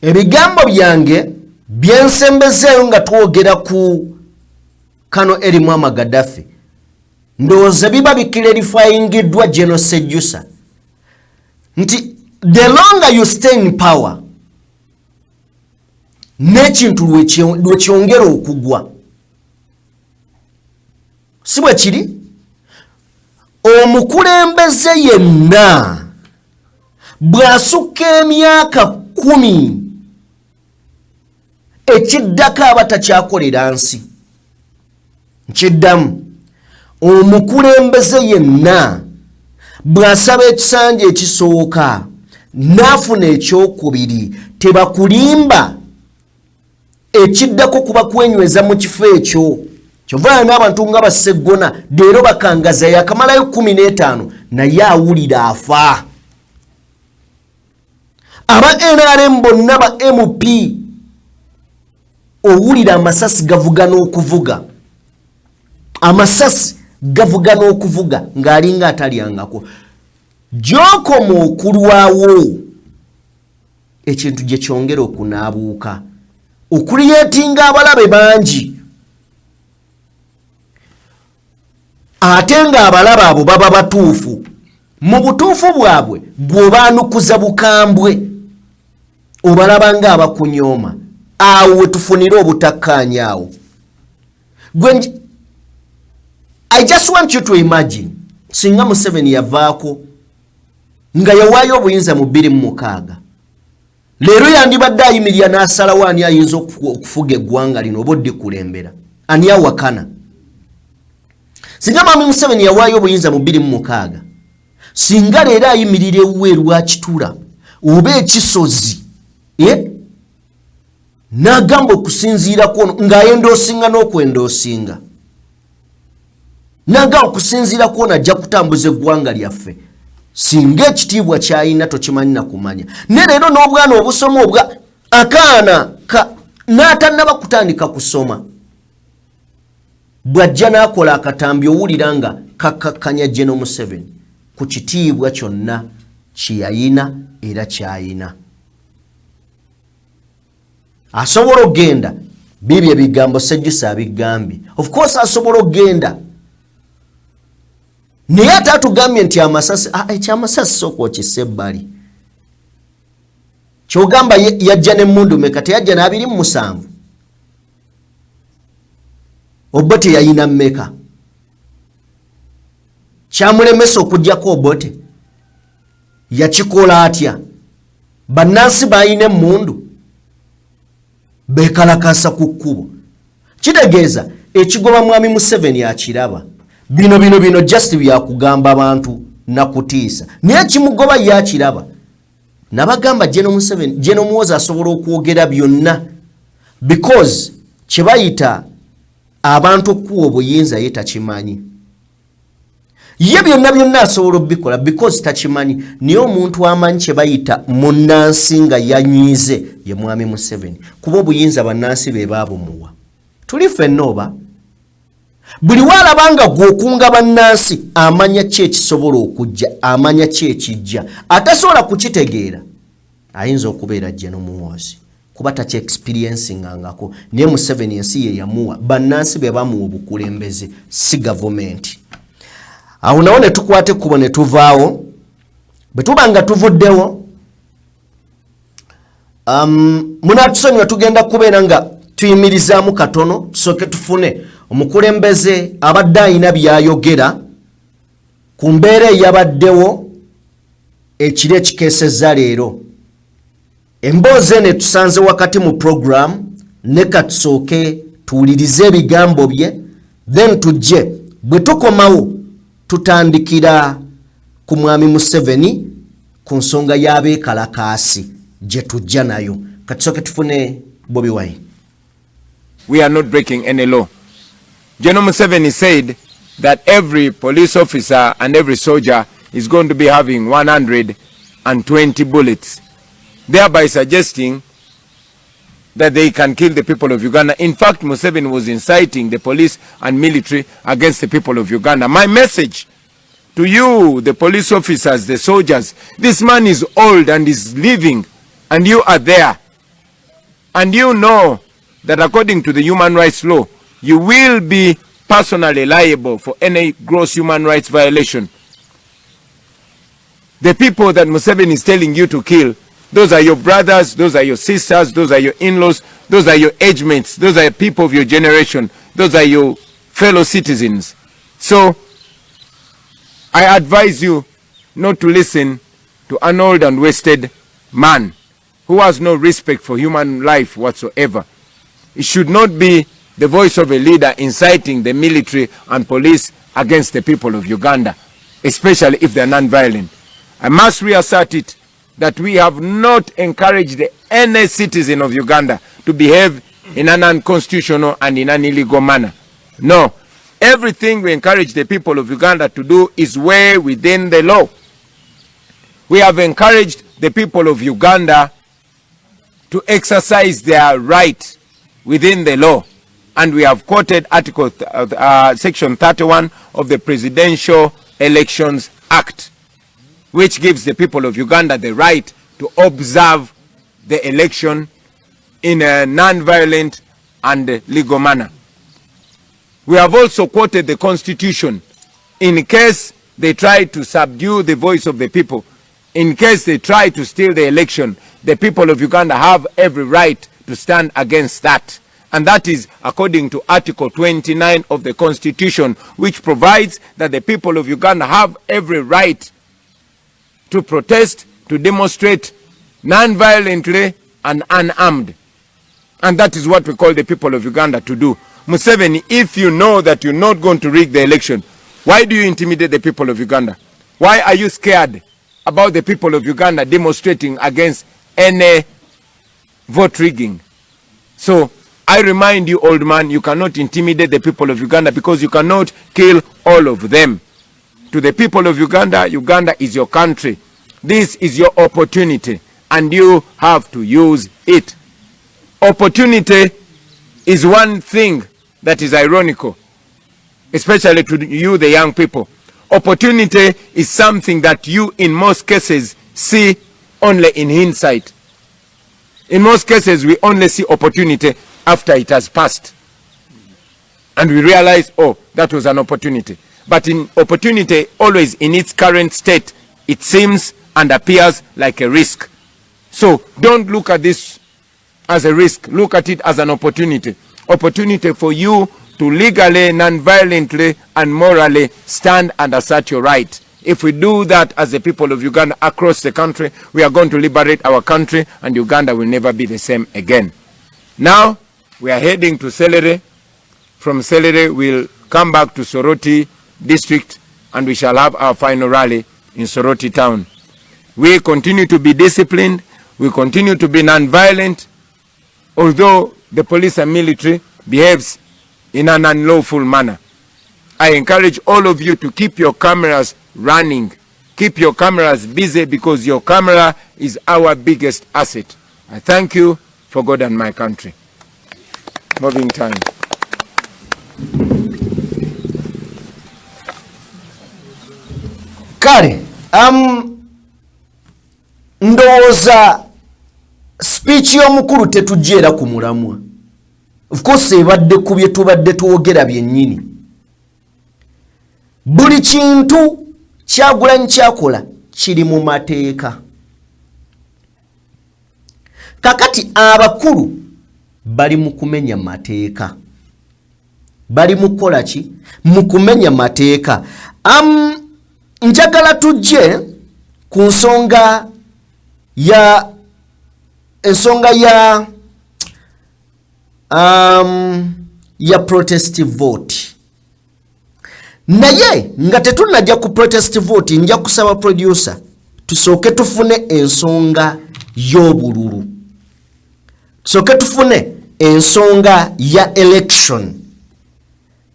Ebigambo byange byensembezeeyo nga twogera ku kano eri Muammar Gaddafi ndowooza biba bikirerifayingiddwa General Sejjusa nti the longer you stay in power n'ekintu lwekyongera okugwa. Si bwe kiri omukulembeze yenna bw'asukka emyaka 10 ekiddako aba takyakolera nsi. Nkiddamu, omukulembeze yenna bw'asaba ekisanja ekisooka n'afuna ekyokubiri tebakulimba ekiddako kuba kwenyweza mu kifo ekyo kyova n'abantu nga baseggona leero bakangaza yakamalayo 15 naye awulira afa. Aba NRM bonna ba MP owulira amasasi gavuga n'okuvuga, amasasi gavuga n'okuvuga ng'alinga atalyangako. Gy'okoma okulwawo ekintu gye kyongera okunaabuuka, okuliyetinga abalabe bangi, ate ng'abalabe abo baba batuufu. Mu butuufu bwabwe bw'obaanukuza bukambwe obalaba ng'abakunyooma. Awo we tufunira obutakkaanya awo. I just want you to imagine singa Museveni yavaako nga yawaayo obuyinza mu 2006, leero yandibadde ayimirira n'asalawo ani ayinza okufuga eggwanga lino oba oddikulembera, ani awakana. Singa Mwami Museveni yawaayo obuyinza mu 2006, singa leero ayimirira ewuwe lwa kitula oba ekisozi n'agamba okusinziirako ng'ayendoosinga n'okwendoosinga, n'agamba okusinziirako n'ajja kutambuza eggwanga lyaffe, singa ekitiibwa ky'ayina tokimanyi na kumanya. Ne leero n'obwana obusoma obwa akaana n'atannaba kutandika kusoma bw'ajja n'akola akatambi owulira nga kakkakkanya General Museveni ku kitiibwa kyonna kyeyayina era kyayina. Asobola okgenda bibyo ebigambo Sejjusa abigambye, of course asobola okgenda naye ate atugambye nti amasasi ekyamasasi sooka okissa ebbali. Kyogamba yajja n'emmundu meka, teyajja n'27 Obote yayina mmeka? Kyamulemesa okugyako Obote yakikola atya? Bannansi bayina emmundu bekalakasa ku kkubo. Kitegeeza ekigoba Mwami Museveni akiraba. Bino just byakugamba abantu na kutiisa, naye kimugoba yakiraba. Nabagamba General Museveni, General Muhoozi asobola okwogera byonna because kyebayita abantu okuwa obuyinza ye takimanyi. Ye byonna asobola obikola because takimanyi. Niyo omuntu amanyi kyebayita munnansi nga yanyize ye Mwami Museveni, kuba obuyinza bannansi be baabumuwa. Tuli ffenna oba buli walabanga gwokunga bannansi amanya ki ekisobola okujja, amanya ki ekijja, atasobola kukitegeera ayinza okubeera General Muhoozi kuba taki experiencingangako. Naye Museveni ensi ye yamuwa, bannansi be bamuwa obukulembeze, si gavumenti. Awo nawo ne tukwate kubo ne tuvaawo. Bwe tuba nga tuvuddewo munatusonyiwa tugenda kubeera nga tuyimirizaamu katono tusooke tufune omukulembeze abadde ayina byayogera ku mbeera eyabaddewo ekiro ekikeesezza leero. Emboozi eno tusanze wakati mu program, ne katusooke tuwulirize ebigambo bye, then tujje bwe tukomawo tutandikira ku Mwami Museveni ku nsonga y'abeekalakaasi gye tujja nayo. Katusooke tufune Bobi Wine. We are not breaking any law. General Museveni said that every police officer and every soldier is going to be having 120 bullets, thereby suggesting that they can kill the people of Uganda. In fact, Museveni was inciting the police and military against the people of Uganda. My message to you, the police officers, the soldiers, this man is old and is living, and you are there. And you know that according to the human rights law, you will be personally liable for any gross human rights violation. The people that Museveni is telling you to kill, those are your brothers, those are your sisters, those are your in-laws, those are your age mates, those are people of your generation, those are your fellow citizens. So, I advise you not to listen to an old and wasted man who has no respect for human life whatsoever. It should not be the voice of a leader inciting the military and police against the people of Uganda, especially if they are non-violent. I must reassert it that we have not encouraged any citizen of Uganda to behave in an unconstitutional and in an illegal manner. No. Everything we encourage the people of Uganda to do is way within the law. We have encouraged the people of Uganda to exercise their right within the law. And we have quoted Section 31 of the Presidential Elections Act, which gives the people of Uganda the right to observe the election in a non-violent and legal manner. We have also quoted the Constitution in case they try to subdue the voice of the people, in case they try to steal the election. The people of Uganda have every right to stand against that. And that is according to Article 29 of the Constitution, which provides that the people of Uganda have every right to protest, to demonstrate non-violently and unarmed. And that is what we call the people of Uganda to do. Museveni, if you know that you're not going to rig the election, why do you intimidate the people of Uganda? Why are you scared about the people of Uganda demonstrating against any vote rigging? So I remind you, old man, you cannot intimidate the people of Uganda because you cannot kill all of them. To the people of Uganda, Uganda is your country. This is your opportunity and you have to use it. Opportunity is one thing that is ironical, especially to you, the young people. Opportunity is something that you, in most cases, see only in hindsight. In most cases, we only see opportunity after it has passed. And we realize, oh, that was an opportunity. But in opportunity, always in its current state, it seems and appears like a risk. So don't look at this as a risk. Look at it as an opportunity. Opportunity for you to legally, non-violently, and morally stand and assert your right. If we do that as the people of Uganda across the country, we are going to liberate our country and Uganda will never be the same again. Now, we are heading to Selere. From Selere, we'll come back to Soroti district and we shall have our final rally in Soroti town. We continue to be disciplined. We continue to be non-violent, although the police and military behaves in an unlawful manner. I encourage all of you to keep your cameras running. Keep your cameras busy because your camera is our biggest asset. I thank you for God and my country. Moving time. Kale, ndowooza speech y'omukulu tetujjeera ku mulamwa. Of course ebadde ku bye tubadde twogera byennyini. Buli kintu Kyagulanyi kyakola kiri mu mateeka. Kakati abakulu bali mu kumenya mateeka. Bali mu kukola ki? Mu kumenya mateeka. Njagala tujje ku nsonga ya protest vote. Naye nga tetunajja ku protest vote, nja kusaba producer tusooke tufune ensonga y'obululu. Tusooke tufune ensonga ya election.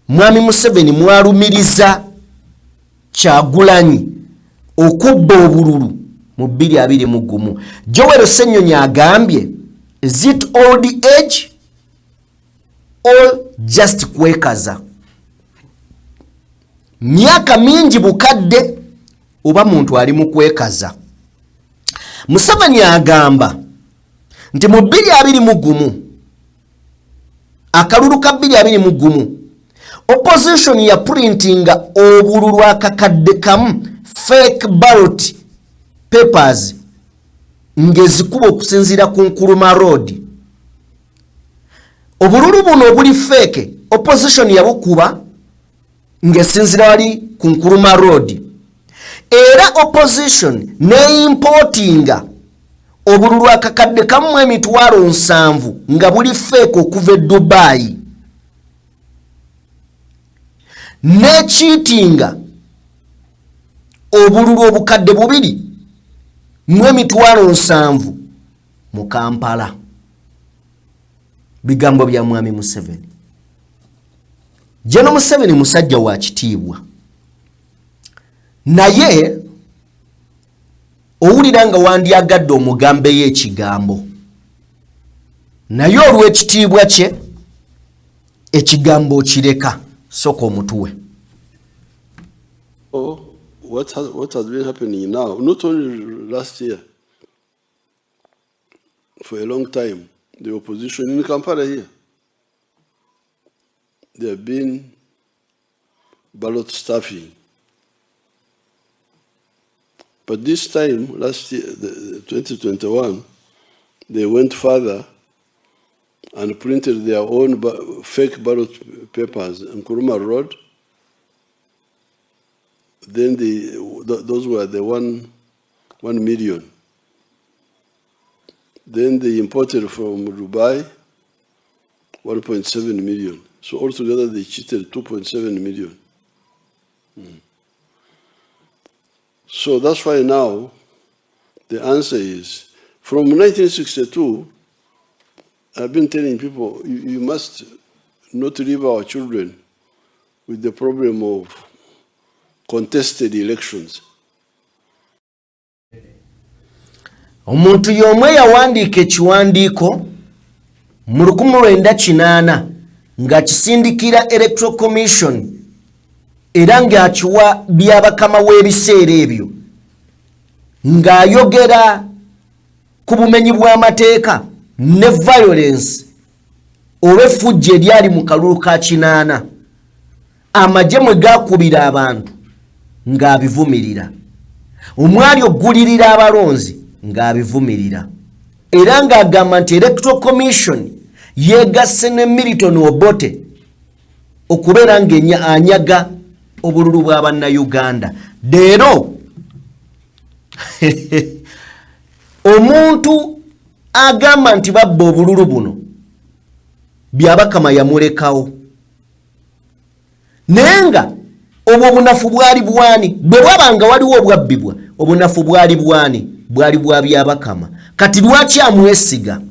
Mwami Museveni mwalumiriza Kyagulanyi okubba obululu mu 2021. Joel Ssenyonyi agambye, is it old age or just kwekaza? Myaka mingi bukadde oba muntu ali mu kwekaza? Museveni agamba nti mu 2021 akalulu ka 2021 opposition ya printinga obululu akakadde kamu fake ballot papers ngezikuba okusinzira ku Nkuruma Road. Obululu buno obuli fake opposition yabukuba ngesinzira wali ku Nkuruma Road. Era opposition ne importinga obululu akakadde kamu 7,000 nga buli fake okuva Dubai. Ne cheatinga obululu obukadde 2,700 mu Kampala. Bigambo bya Mwami Museveni. General Museveni musajja wa kitiibwa naye owulira nga wandyagadde omugambe y'ekigambo naye olw'ekitiibwa kye ekigambo kireka soka omutuwe. What has been happening now, not only last year, for a long time, the opposition in Kampala here, there have been ballot stuffing. But this time, last year, 2021, they went further and printed their own fake ballot papers on Nkrumah Road. Then those were the 1 million. Then they imported from Dubai 1.7 million. So altogether they cheated 2.7 million. So that's why now the answer is, from 1962, I've been telling people, you must not leave our children with the problem of contested elections. Omuntu y'omwe yawandiika ekiwandiiko mu 1980 ng'akisindikira Electoral Commission era ng'akiwa byabakama w'ebiseera ebyo ng'ayogera ku bumenyi bw'amateeka ne violence olw'effujjo eryali mu kalulu ka 80 amagye mwe gaakubira abantu ng'abivumirira, omwali oggulirira abalonzi ng'abivumirira era ng'agamba nti Electoral Commission yeegasse ne Milton Obote okubeera ng'anyaga obululu bw'Abannayuganda. Leero omuntu agamba nti babba obululu buno byabakama yamulekawo, naye nga obwo obunafu bwali bwani? Bwe bwabanga waliwo obwabbibwa obunafu bwali bwani? Bwali bwa byabakama. Kati lwaki amwesiga?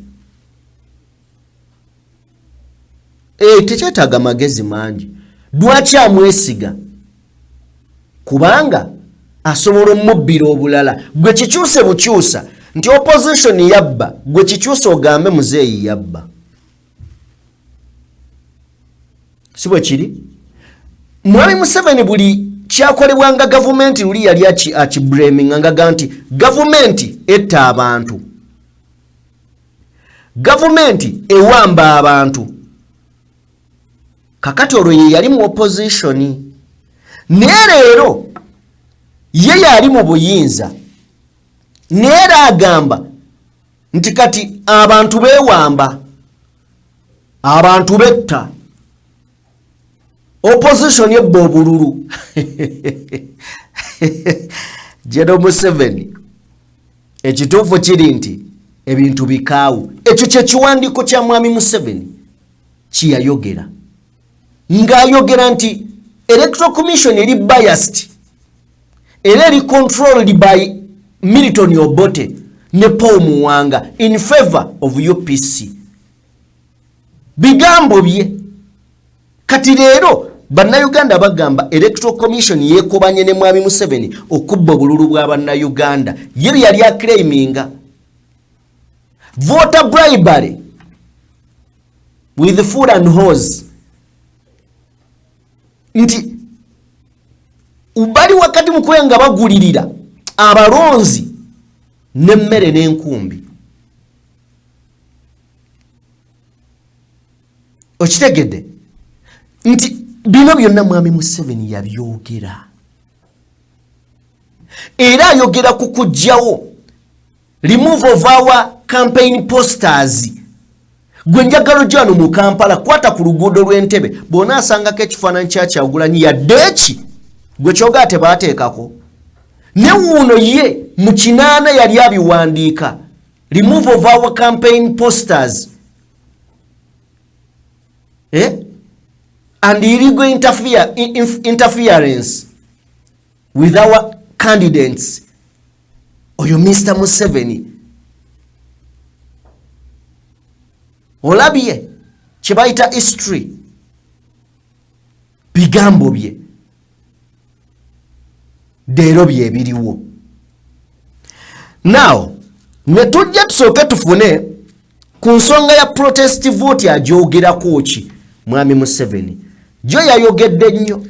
Tekyetaaga magezi mangi. Lwaki amwesiga? Kubanga asobola omubbira obulala. Gwe kikyuse bukyusa nti opposition yabba, gwe kikyusa ogambe muzeeyi yabba. Si bwe kiri? Mwami Museveni buli kyakolebwanga gavumenti luli yali akiblaming nga nti gavumenti etta abantu, gavumenti ewamba abantu. Kakati olwo ye yali mu opposition, naye leero ye yali mu buyinza, naye era agamba nti kati abantu beewamba, abantu betta, opposition yebba obululu. General Museveni ekituufu kiri nti ebintu bikaawu. Ekyo kye kiwandiiko kya mwami Museveni kiyayogera ng'ayogera nti Electoral Commission eri biased era eri controlled by Milton Obote ne Paul Muwanga in favor of UPC. Bigambo bye. Kati leero Bannayuganda bagamba Electoral Commission yeekobanye ne mwami Museveni okubba obululu bw'Abannayuganda. Ye yali aclaiminga voter bribery with food and hose. Nti ubali wakati mukwenga bagulirira abalonzi n'emmere n'enkumbi. Okitegedde nti bino byonna mwami Museveni yabyogera era ayogera ku kujjawo remove of our campaign posters. Gwe njagalo jano mu Kampala kwata ku luguudo lw'Entebbe bona asangako ekifaananyi kya Kyagulanyi yadde eki gwe kyoga tebaateekako. Ne wuuno ye mu 8 yali abiwandiika remove of our campaign posters and illegal interference with our candidates. Oyo Mr. Museveni olabye kye bayita history. bigambo bye leero bye biriwo. Now ne tujja tusooke tufune ku nsonga ya protest vote agyogerako ki mwami Museveni. Gyo yayogedde nnyo,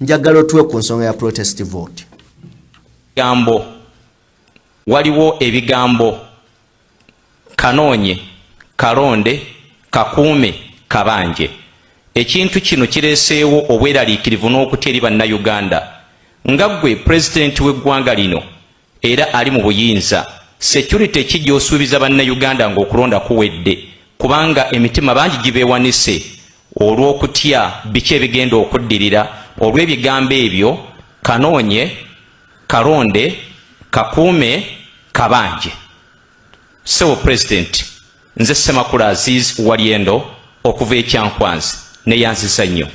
njagala otuwe ku nsonga ya protest vote. Gambo waliwo ebigambo kanoonye, kalonde, kakuume, kabanje. Ekintu kino kireeseewo obweraliikirivu n'okutya eri bannayuganda. Nga ggwe pulezidenti w'eggwanga lino era ali mu buyinza, security ki gy'osuubiza bannayuganda ng'okulonda kuwedde, kubanga emitima bangi gibeewanise olw'okutya biki ebigenda okuddirira olw'ebigambo ebyo kanoonye, kalonde, kakuume, kabanje. Sewo President, nze Ssemakula Aziz Walyendo okuva ekyankwanzi neyanzisa nnyo.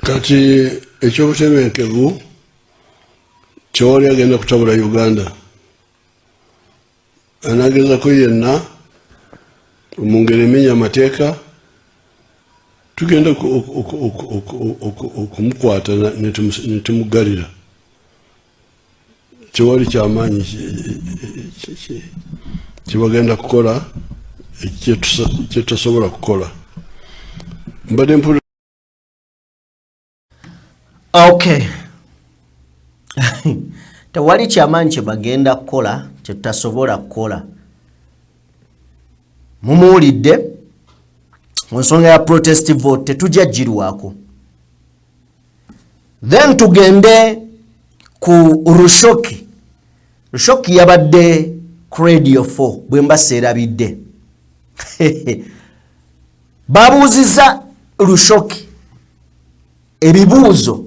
Kati ekyobutebenkevu kyoli agenda kutabula Uganda. Anagezako yenna mu ngeri emenya amateeka tugenda okumukwata ne tumugalira. Kyewali kyamaanyi kyebagenda kukola kyetasobola kukola. Mbadde mpulira. Okay. Tewali kyamaanyi kye bagenda kukola kye tutasobola kukola. Mumuwulidde mu nsonga ya protest vote tetujja girwako. Then tugende ku Rushoki. Rushoki yabadde ku Radio 4 bwe mbaseerabidde. Babuuziza Rushoki ebibuuzo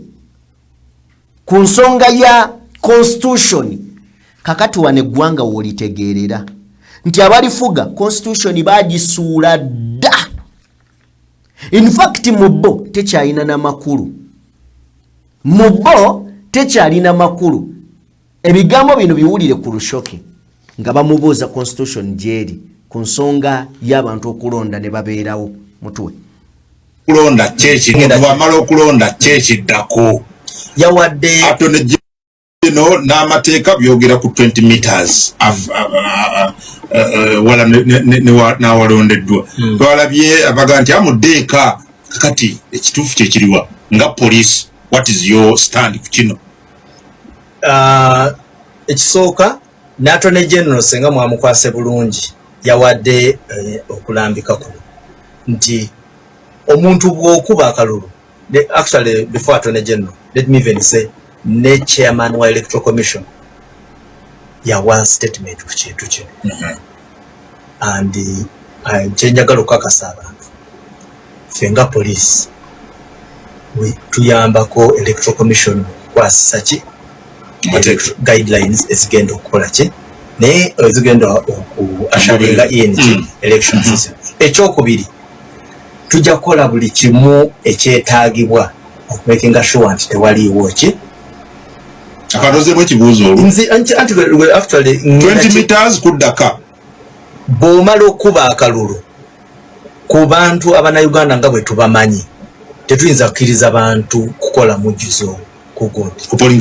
ku nsonga ya constitution. Kakati wane eggwanga woolitegeerera nti abalifuga constitution bagisuula dda. In fact mubbo tekyalina na makulu. Mubbo tekyalina makulu. Ebigambo bino biwulire ku Rushoki nga bamubuuza constitution gyeri ku nsonga y'abantu okulonda ne babeerawo mutwe. Kulonda chechi wamala okulonda chechi ddako yawadde atone no n'amateeka byogera ku 20 meters wala na walondeddwa. Twalabye abaga nti amudeeka kakati ekituufu kye kiriwa nga police. What is your stand ku kino? Ekisooka n'atone general senga mwamukwase bulungi yawadde okulambika kuno nti omuntu bw'okuba akalulu. Actually before atone general, let me even say ne chairman wa electoral commission yawa statement ku kintu kino. And kyenjagala okukakasa abantu fenga police tuyambako electoral commission kwasisa ki guidelines ezigenda okukola ki naye ezigenda okuasharinga election system. Ekyokubiri tujja kukola buli kimu ekyetaagibwa okumakinga sure nti tewaliiwo ki akatozemu ekibuuzo olwo actually 20 meters kuddaka bw'omala okuba akalulu ku bantu abannayuganda nga bwe tubamanyi tetuyinza kukkiriza bantu kukola mujjuzo ku polling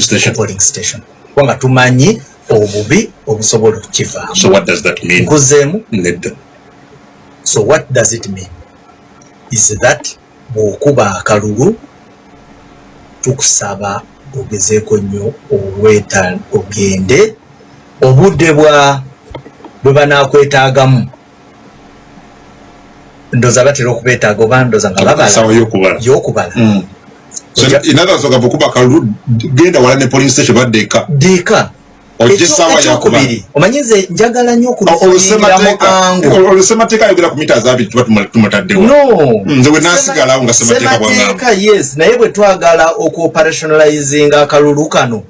station kubanga tumanyi obubi obusobola okukivaamu. So what does that mean? Nkuzeemu nedda. So what does it mean is that bw'okuba akalulu tukusaba ogezeeko nnyo oweta ogende obudde bwe banaakwetaagamu ndoza batera okubeetaaga oba ndoza nga babala y'okubala. So in other words bw'okuba akalulu genda wala ne polling station baddeeka ddeeka ekyokubiri omanyize njagala nnyo olusemateeka ayogera ku mita abiri tuba tumutaddewo nze bwe naasigalawo nga semateeka bwangamba yes naye bwe twagala okuoperationalizinga akalulu kano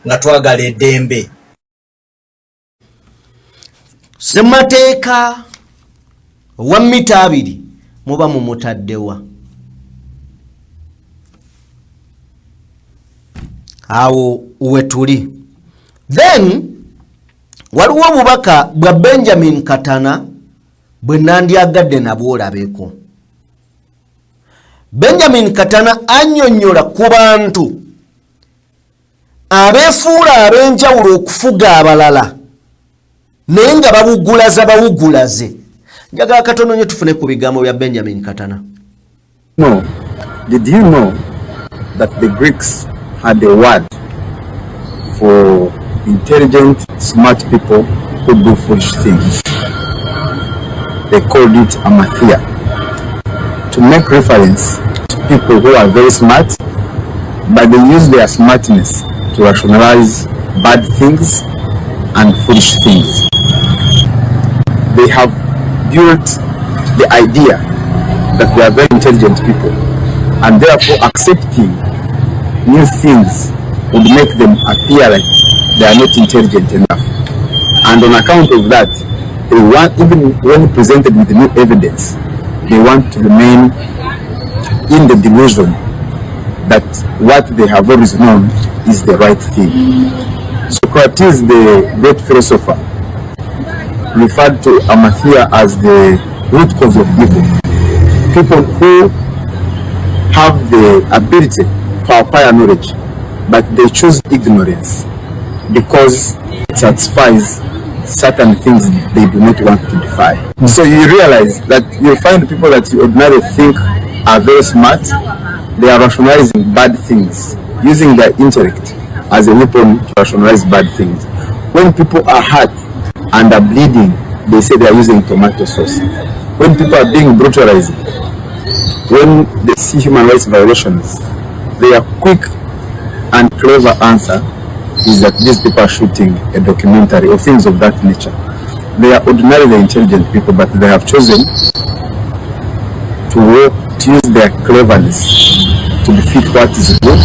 nga twagala eddembe. Semateeka wa mita 2 muba mumutaddewa. Awo wetuli. Then waliwo obubaka bwa Benjamin Katana bwe nandyagadde nabwo olabeko. Benjamin Katana annyonnyola ku bantu abeefuula ab'enjawulo okufuga abalala naye nga bawugulaze. Njagala katono nnyo tufune ku bigambo bya Benjamin Katana. No, did you know that the Greeks had a word for intelligent, smart people who do foolish things? They called it amathia, to make reference to people who are very smart, but they use their smartness to rationalize bad things and foolish things. They have built the idea that they are very intelligent people, and therefore accepting new things would make them appear like they are not intelligent enough. And on account of that, they want, even when presented with new evidence, they want to remain in the delusion that what they have always known is the right thing. Socrates, the great philosopher, referred to amathia as the root cause of evil. People who have the ability to acquire knowledge, but they choose ignorance because it satisfies certain things they do not want to defy. So you realize that you find people that you ordinarily think are very smart, they are rationalizing bad things, using their intellect as a weapon to rationalize bad things. When people are hurt and are bleeding, they say they are using tomato sauce. When people are being brutalized, when they see human rights violations, their quick and clever answer is that these people are shooting a documentary or things of that nature. They are ordinarily intelligent people, but they have chosen to use their cleverness to defeat what is good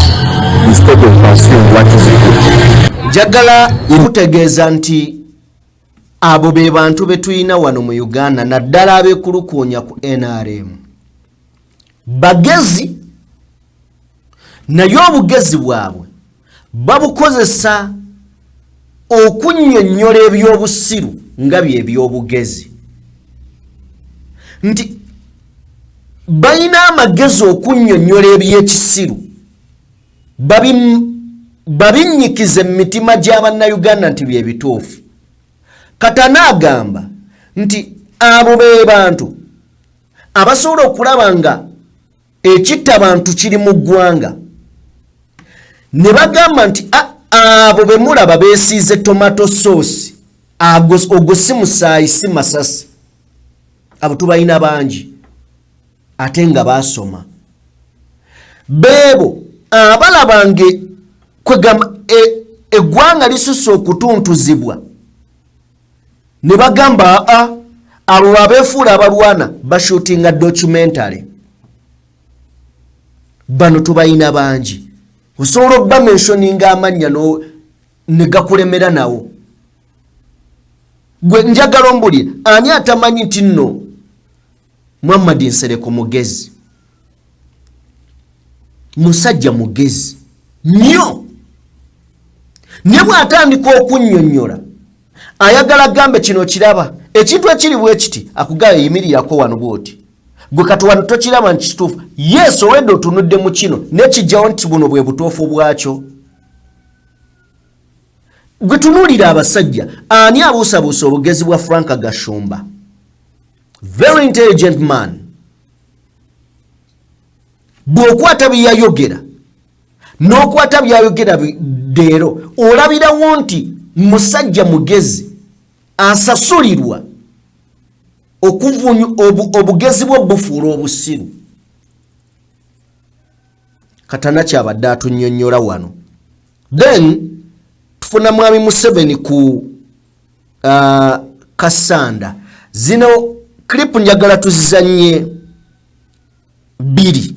instead of pursuing what is good. Jagala kutegeeza nti abo be bantu betuyina wano mu Uganda naddala abekulukunya ku NRM bagezi naye obugezi bwabwe babukozesa okunnyonnyola ebyobusiru nga by'ebyobugezi nti balina amagezi okunnyonnyola eby'ekisiru babinyikize mu mitima gy'abannayuganda nti bye bituufu. Katana agamba nti abo be bantu abasobola okulaba nga ekitta abantu kiri mu ggwanga ne bagamba nti abo be mulaba beesiize tomato sauce ogwo si musaayi si masasi, abo tubalina bangi ate nga baasoma beebo abalabanga kwegamba eggwanga lisusse okutuntuzibwa ne bagamba abo abeefuula abalwana bashutinga documentary. Bano tubalina bangi osobola obba mentioninga amannya ne gakulemera nawo. Gwe njagala ombulire ani atamanyi nti nno Muhammad Nsereko mugezi, musajja mugezi nnyo, ne bw'atandika okunnyonnyola ayagala gambe kino kiraba ekintu ekiri bwe kiti akugaba yimirirako wano bwoti gwe katuwano tokiraba nti kituufu. Yes, owedde otunudde mu kino nekijjawo nti buno bwe butuufu bwakyo. Gwe tunuulira abasajja ani abuusabuusa obugezi bwa Frank Gashumba, very intelligent man. Bw'okwata byayogera n'okwata byayogera deero olabirawo nti musajja mugezi asasulirwa okuvunya obugezi bwe bufuula obusiru. Katana kyabadde atunnyonnyola wano. Then tufuna mwami Museveni ku Kasanda. Zino clip njagala tuzizanye biri,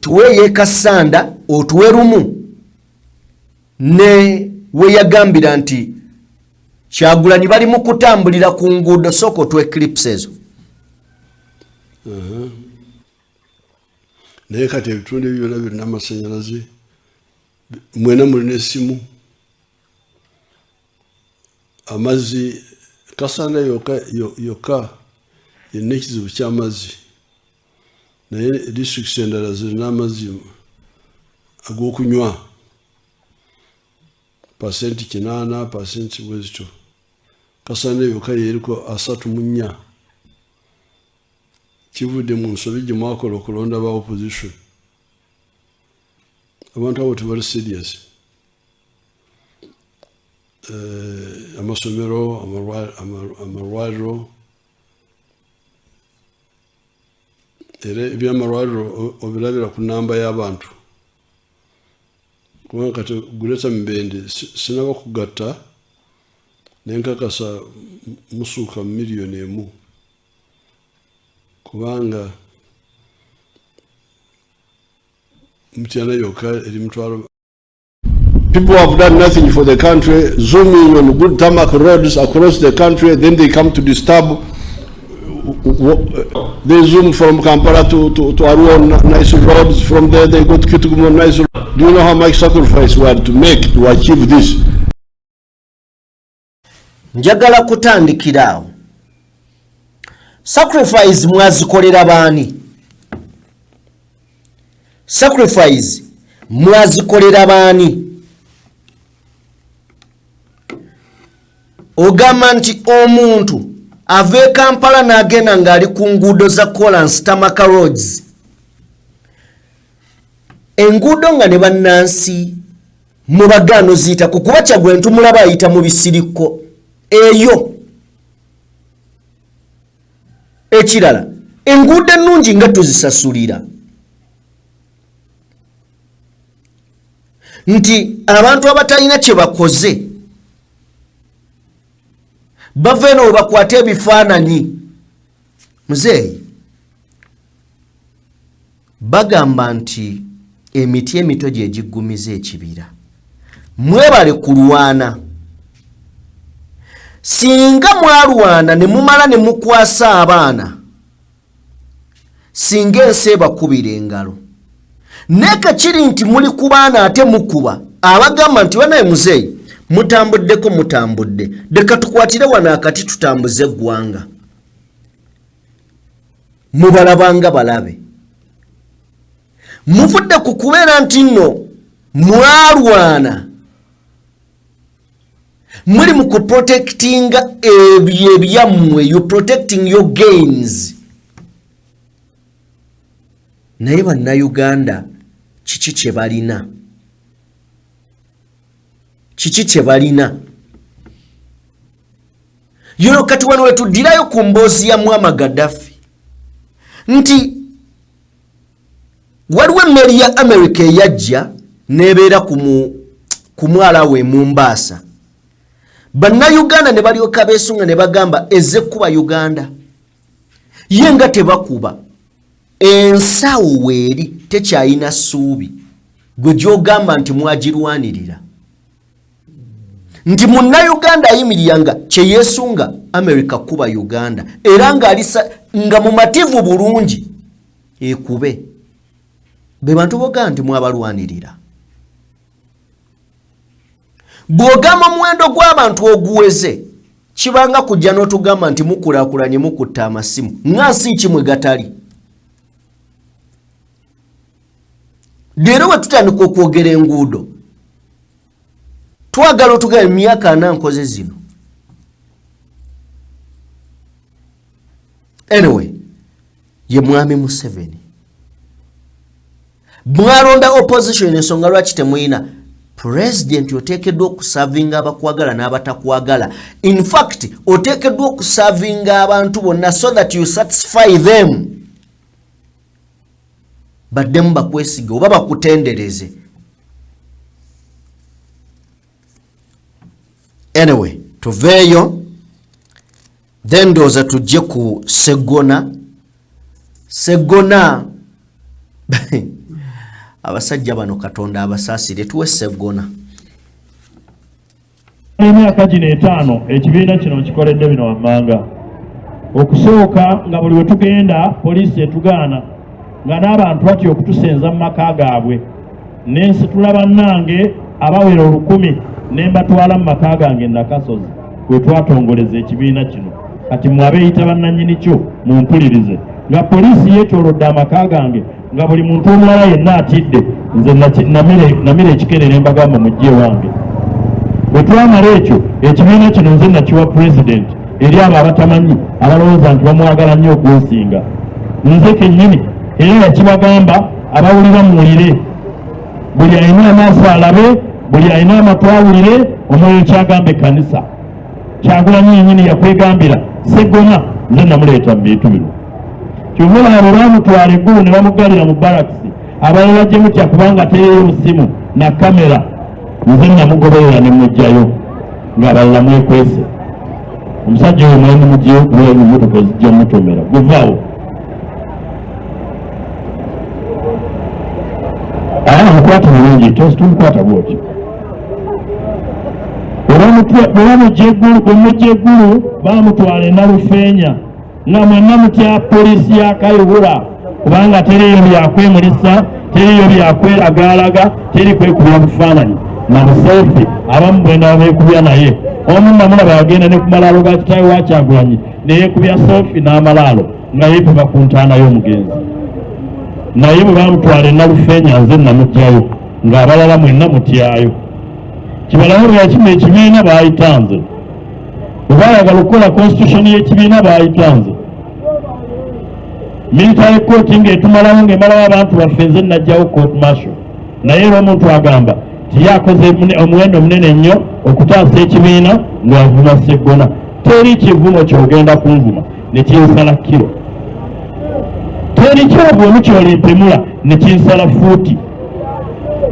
tuweye Kasanda otuwe rumu ne we yagambira nti Kyagulanyi bali mu kutambulira ku nguudo soko tu eclipse ezo. Naye kati ebitundu byonna birina amasanyalaze, mwena mulina essimu, amazzi. Kasanda yokka yenna ekizibu ky'amazzi. naye districts endala zirina amazzi ag'okunywa pasenti 8 pasenti bwezityo. Kasana yokka yeriko 34 kivudde mu nsobi gye mwakola okulonda ba opposition. Abantu abo tebali serious. Amasomero, amalwaliro, era ebyamalwaliro obirabira ku namba y'abantu. Kubanga kati Guleta Mbende sinaba kugatta nenkakasa musuuka 1 million. Kubanga mutiana yokka eri mutwalo. People have done nothing for the country, zooming on good tarmac roads across the country, then they come to disturb. They zoom from Kampala to Arua on nice roads, from there they go to Kitugumo on nice roads. Do you know how much sacrifice we had to make to achieve this? Njagala kutandikirawo. Sacrifice mwazikolera baani? Sacrifice mwazikolera baani? Ogamba nti omuntu ave Kampala n'agenda ng'ali ku nguudo za Collins Tarmac Roads. Enguudo nga ne bannansi mu bagaano ziyita ku kuba Kyagulanyi tumulaba ayita mu bisiriko eyo. Ekirala enguudo ennungi nga tuzisasulira. Nti abantu abatalina kye bakoze bave no bakwate ebifaananyi. Muzeeyi bagamba nti emiti emito gye giggumiza ekibira. Mwebale kulwana. Singa mwalwana ne mumala ne mukwasa abaana, singa ensi ebakubira engalo. Neka kiri nti muli ku baana ate mukuba. Abagamba nti banaye muzeeyi mutambuddeko mutambudde. Leka tukwatire wano akati tutambuze eggwanga. Mubalabanga balabe. Muvudde ku kubeera nti nno mwalwana. Muli mu kuprotectinga ebyammwe. You protecting your gains. Naye bannayuganda kiki kye balina? Kiki kye balina? Yuno kati wano wetuddirayo ku mboozi ya Muammar Gaddafi nti waliwo emmeri ya America eyajja nebeera ku mwala we Mombasa. Bannayuganda ne balyoka beesunga ne bagamba ezze kuba Uganda. Ye nga tebakuba ensawo weeri tekyayina ssuubi gwe gy'ogamba nti mwagirwanirira. Nti munnayuganda ayimiriranga kye yeesunga America kuba Uganda era nga mumativu bulungi ekube. Be bantu boga nti mwabalwanirira. Bw'ogamba muwendo gw'abantu oguweze kibanga kujja n'otugamba nti mukulaakulanye mukutta amasimu. Ngansi kimwe gatali. Leero we tutandika okwogera enguudo twagala otugala emyaka 4 nkoze zino. Anyway, ye Mwami Museveni mwalonda opposition ensonga lwaki temuyina president oteekeddwa okusavinga abakwagala n'abatakwagala. In fact oteekeddwa okusavinga abantu bonna so that you satisfy them. Baddemu bakwesiga oba bakutendereze. Anyway, tuveeyo then ndowooza tujje ku Segona. Abasajja bano Katonda abasaasire tuwe Segona. Emyaka gino 5 ekibiina kino kikoledde bino wammanga. Okusooka nga buli we tugenda poliisi etugaana nga n'abantu batya okutusenza mu maka gaabwe. N'ensitula bannange abawera 1000 ne mbatwala mu maka gange Nakasozi we twatongoleza ekibiina kino. Kati mwabeeyita bannannyini kyo mumpulirize. nga poliisi yeetoolodde amaka gange nga buli muntu omulala yenna atidde nze namira ekikere ne mbagamba mujje wange. Bwe twamala ekyo ekibiina kino nze nakiwa pulezidenti eri abo abatamanyi abalowooza nti bamwagala nnyo okunsinga. Nze kennyini era yakibagamba abawulira muwulire, buli alina amaaso alabe, buli alina amatu awulire, omwoyo kyagamba ekkanisa. Kyagulanyi yennyini yakwegambira Sseggona nze namuleeta mu bintu bino. Kyova abo baamutwala eggulu ne bamugalira mu barakisi, abalala gye mutya kubanga tereyo simu na kamera, nze namugoberera ne mujjayo ng'abalala mwekwese. Omusajja oyo mwene mugiye okuwa emmotoka ezijja mutomera guvaawo. Mukwata bulungi tumukwata bwotyo. Bwemujja eggulu baamutwala e Nalufeenya nga mwenna mutya poliisi ya Kayihura kubanga teriyo byakwemulisa, teriyo byakwelagaalaga, teri kwekubya bufaananyi na buseefi. Abamu bwenda beekubya naye. Omu namulaba yagenda ne ku malaalo ga kitaawe wa Kyagulanyi ne yeekubya soofi n'amalaalo nga yeepima ku ntaana y'omugenzi. Naye bwe baamutwala e Nalufeenya nze namuggyayo ng'abalala mwenna mutyayo. Kibalawo lwe yakima ekibiina baayitanze. Bwe baayagala okukola constitution y'ekibiina baayitanze. Military court ng'etumalawo ng'emalawo abantu baffe nze najjawo court martial. Naye era omuntu agamba nti yakoze omuwendo munene nnyo okutaasa ekibiina ng'avuma Sseggona. Teri kivumo ky'ogenda kunvuma ne kinsala kiro. Teri kyobuomu ky'olimpemula ne kinsala fuuti.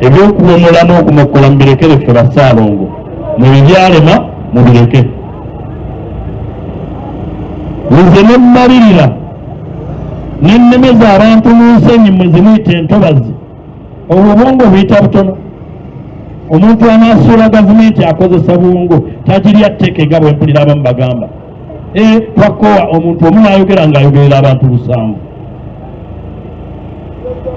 Ebyokuwomula n'okumokola mubirekere ffe Bassaalongo. Mubibyalema mubireke. Nze ne mmalirira ne nnemeza abantu mu nsenyi mwe zimuyita entobazi. Obwongo buyita butono. Omuntu anaasuula gavumenti akozesa bwongo tagirya tteke nga bwe mpulira abamu bagamba. Twakoowa omuntu omu n'ayogera ng'ayogerera abantu 7.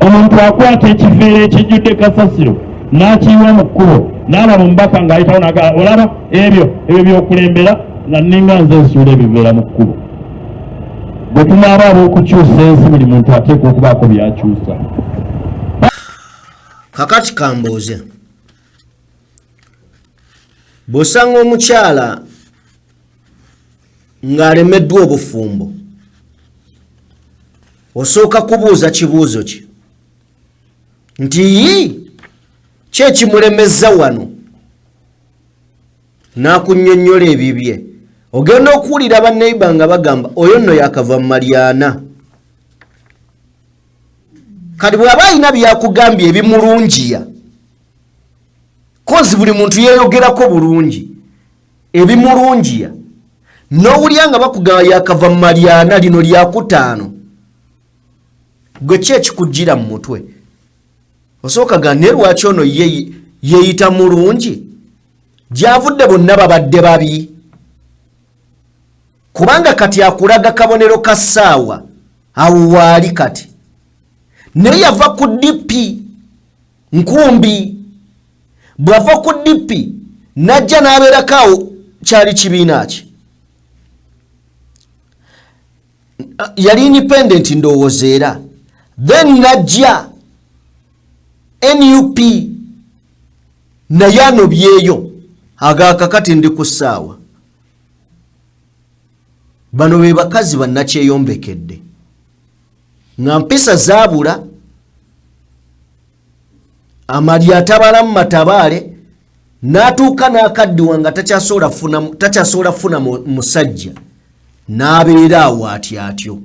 Omuntu akwata ekiveera ekijjudde kasasiro n'akiyiwa mu kkubo n'alaba omubaka ng'ayitawo n'agamba olaba ebyo by'okulembera nga nninga nze nsuula ebiveera mu kkubo. Bwe tunaaba ab'okukyusa ensi buli muntu ateekwa okubaako by'akyusa. Kakati kambuuze, bw'osanga omukyala ng'alemeddwa obufumbo osooka kubuuza kibuuzo ki nti ki ekimulemezza wano, n'akunnyonnyola ebibye. Ogenda okuwulira banneiba nga bagamba oyo nno yakava mu Maryana. Kati bw'aba alina byakugambye ebimulungiya, kozi buli muntu yeeyogerako bulungi, ebimulungiya n'owulira nga bakugamba yakava mu Maryana lino lyakutaano, gwe ki ekikujjira mu mutwe? Osooka ga ne lwaki ono yeeyita mulungi? Gy'avudde bonna babadde babi. Kubanga kati akulaga kabonero ka ssaawa awo waali kati. Naye yava ku DP Nkumbi. Bw'ava ku DP n'ajja n'abeerako awo kyali kibiina ki? Yali independent ndowooza era. Then najja NUP naye anobyeyo agaakakati ndi ku ssaawa. Bano be bakazi bannakyeyombekedde nga mpisa zaabula, amalya atabala mu matabaale, n'atuuka n'akaddiwa nga takyasobola funa musajja, n'abeera awo atyo.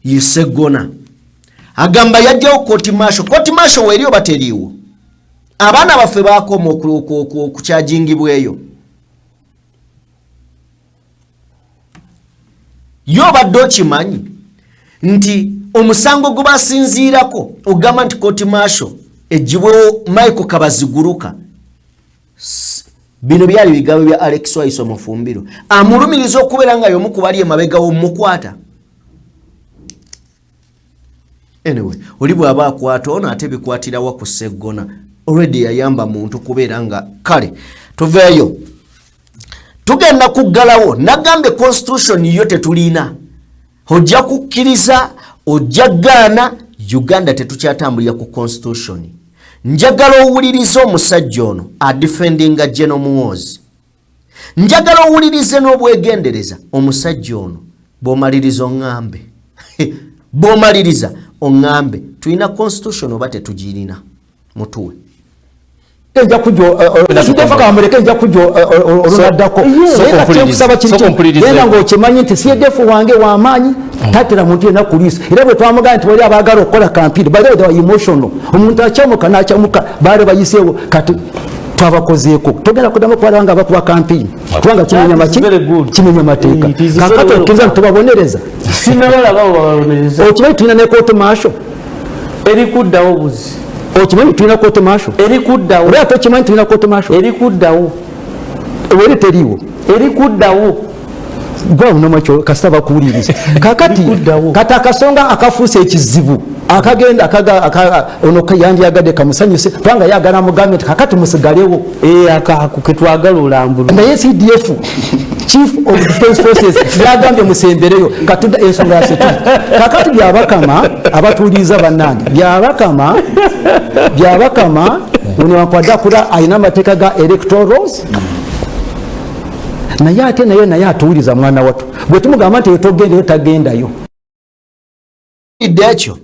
Ye Sseggona agamba yajjawo kooti maasho weeri oba teriiwo? Abaana baffe baakoma okukyajingibweyo. Yo obadde okimanyi nti omusango gwe basinziirako ogamba nti kooti maasho egibwewo Michael Kabaziguruka, bino byali bigambo bya Alex Waiso Mufumbiro, amulumiriza okubeera nga y'omu ku bali emabega w'omukwata. Anyway, oli bw'aba akwata ono ate bikwatirawa ku Sseggona. Already yayamba muntu kubeera nga kale tuveeyo tugenda kuggalawo nagambe constitution yote tulina ojja kukkiriza ojja gaana Uganda tetukyatambulira ku constitution njagala owuliriza omusajja ono adefendinga General Muhoozi njagala owulirize n'obwegendereza omusajja ono bw'omaliriza oŋŋambe bw'omaliriza oŋŋambe tulina constitution oba tetugirina mutuwe Kenja kujo sijafaka muleke nja kujo olunadako kusaba kiri yenda ngo kimanyi nti CDF wange wa amanyi tatira muntu yena kulisa era bwe twamuga nti wali abagala okukola campaign bale they were emotional omuntu achamuka nachamuka bale bayisewo kati twabakozeeko togenda kudama kwalanga abakuba campaign kubanga kimenya mateeka kakato kinza tubabonereza sinabala babo babonereza okimanyi tulina ne court martial eri kuddawo buzi okimanyi tulina court martial eri kuddawo ora tokimanyi tulina court martial eri kuddawo ewere teriwo eri kuddawo gwa munomacho kasaba kuwuliriza kakati kata akasonga akafuuse ekizibu akagenda ono kayandi yagade kamusanyuse panga yagana mu government kakati musigalewo akaketwagala olambulu naye CDF Chief of Defense Forces yagambye musembereyo katuda ensonga ya setu kakati byabakama abatuliza bannange byabakama unyakwada kula aina mateka ga electorals naye ate naye atuwuliza mwana watu bwe tumugamba nti yetogenda yotagendayo idekyo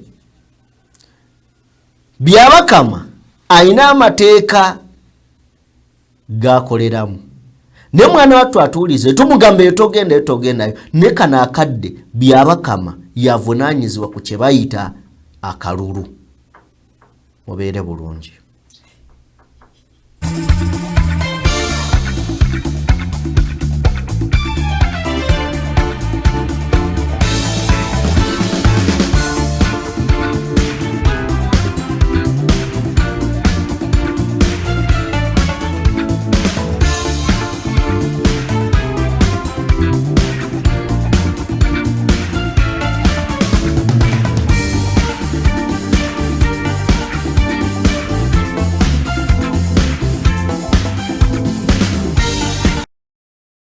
byabakama aina amateeka gakoleramu ne mwana watu atuwulize tumugamba yotogendayo ne kana akadde byabakama yavunaanyizibwa ku kye bayita akalulu mubeere bulungi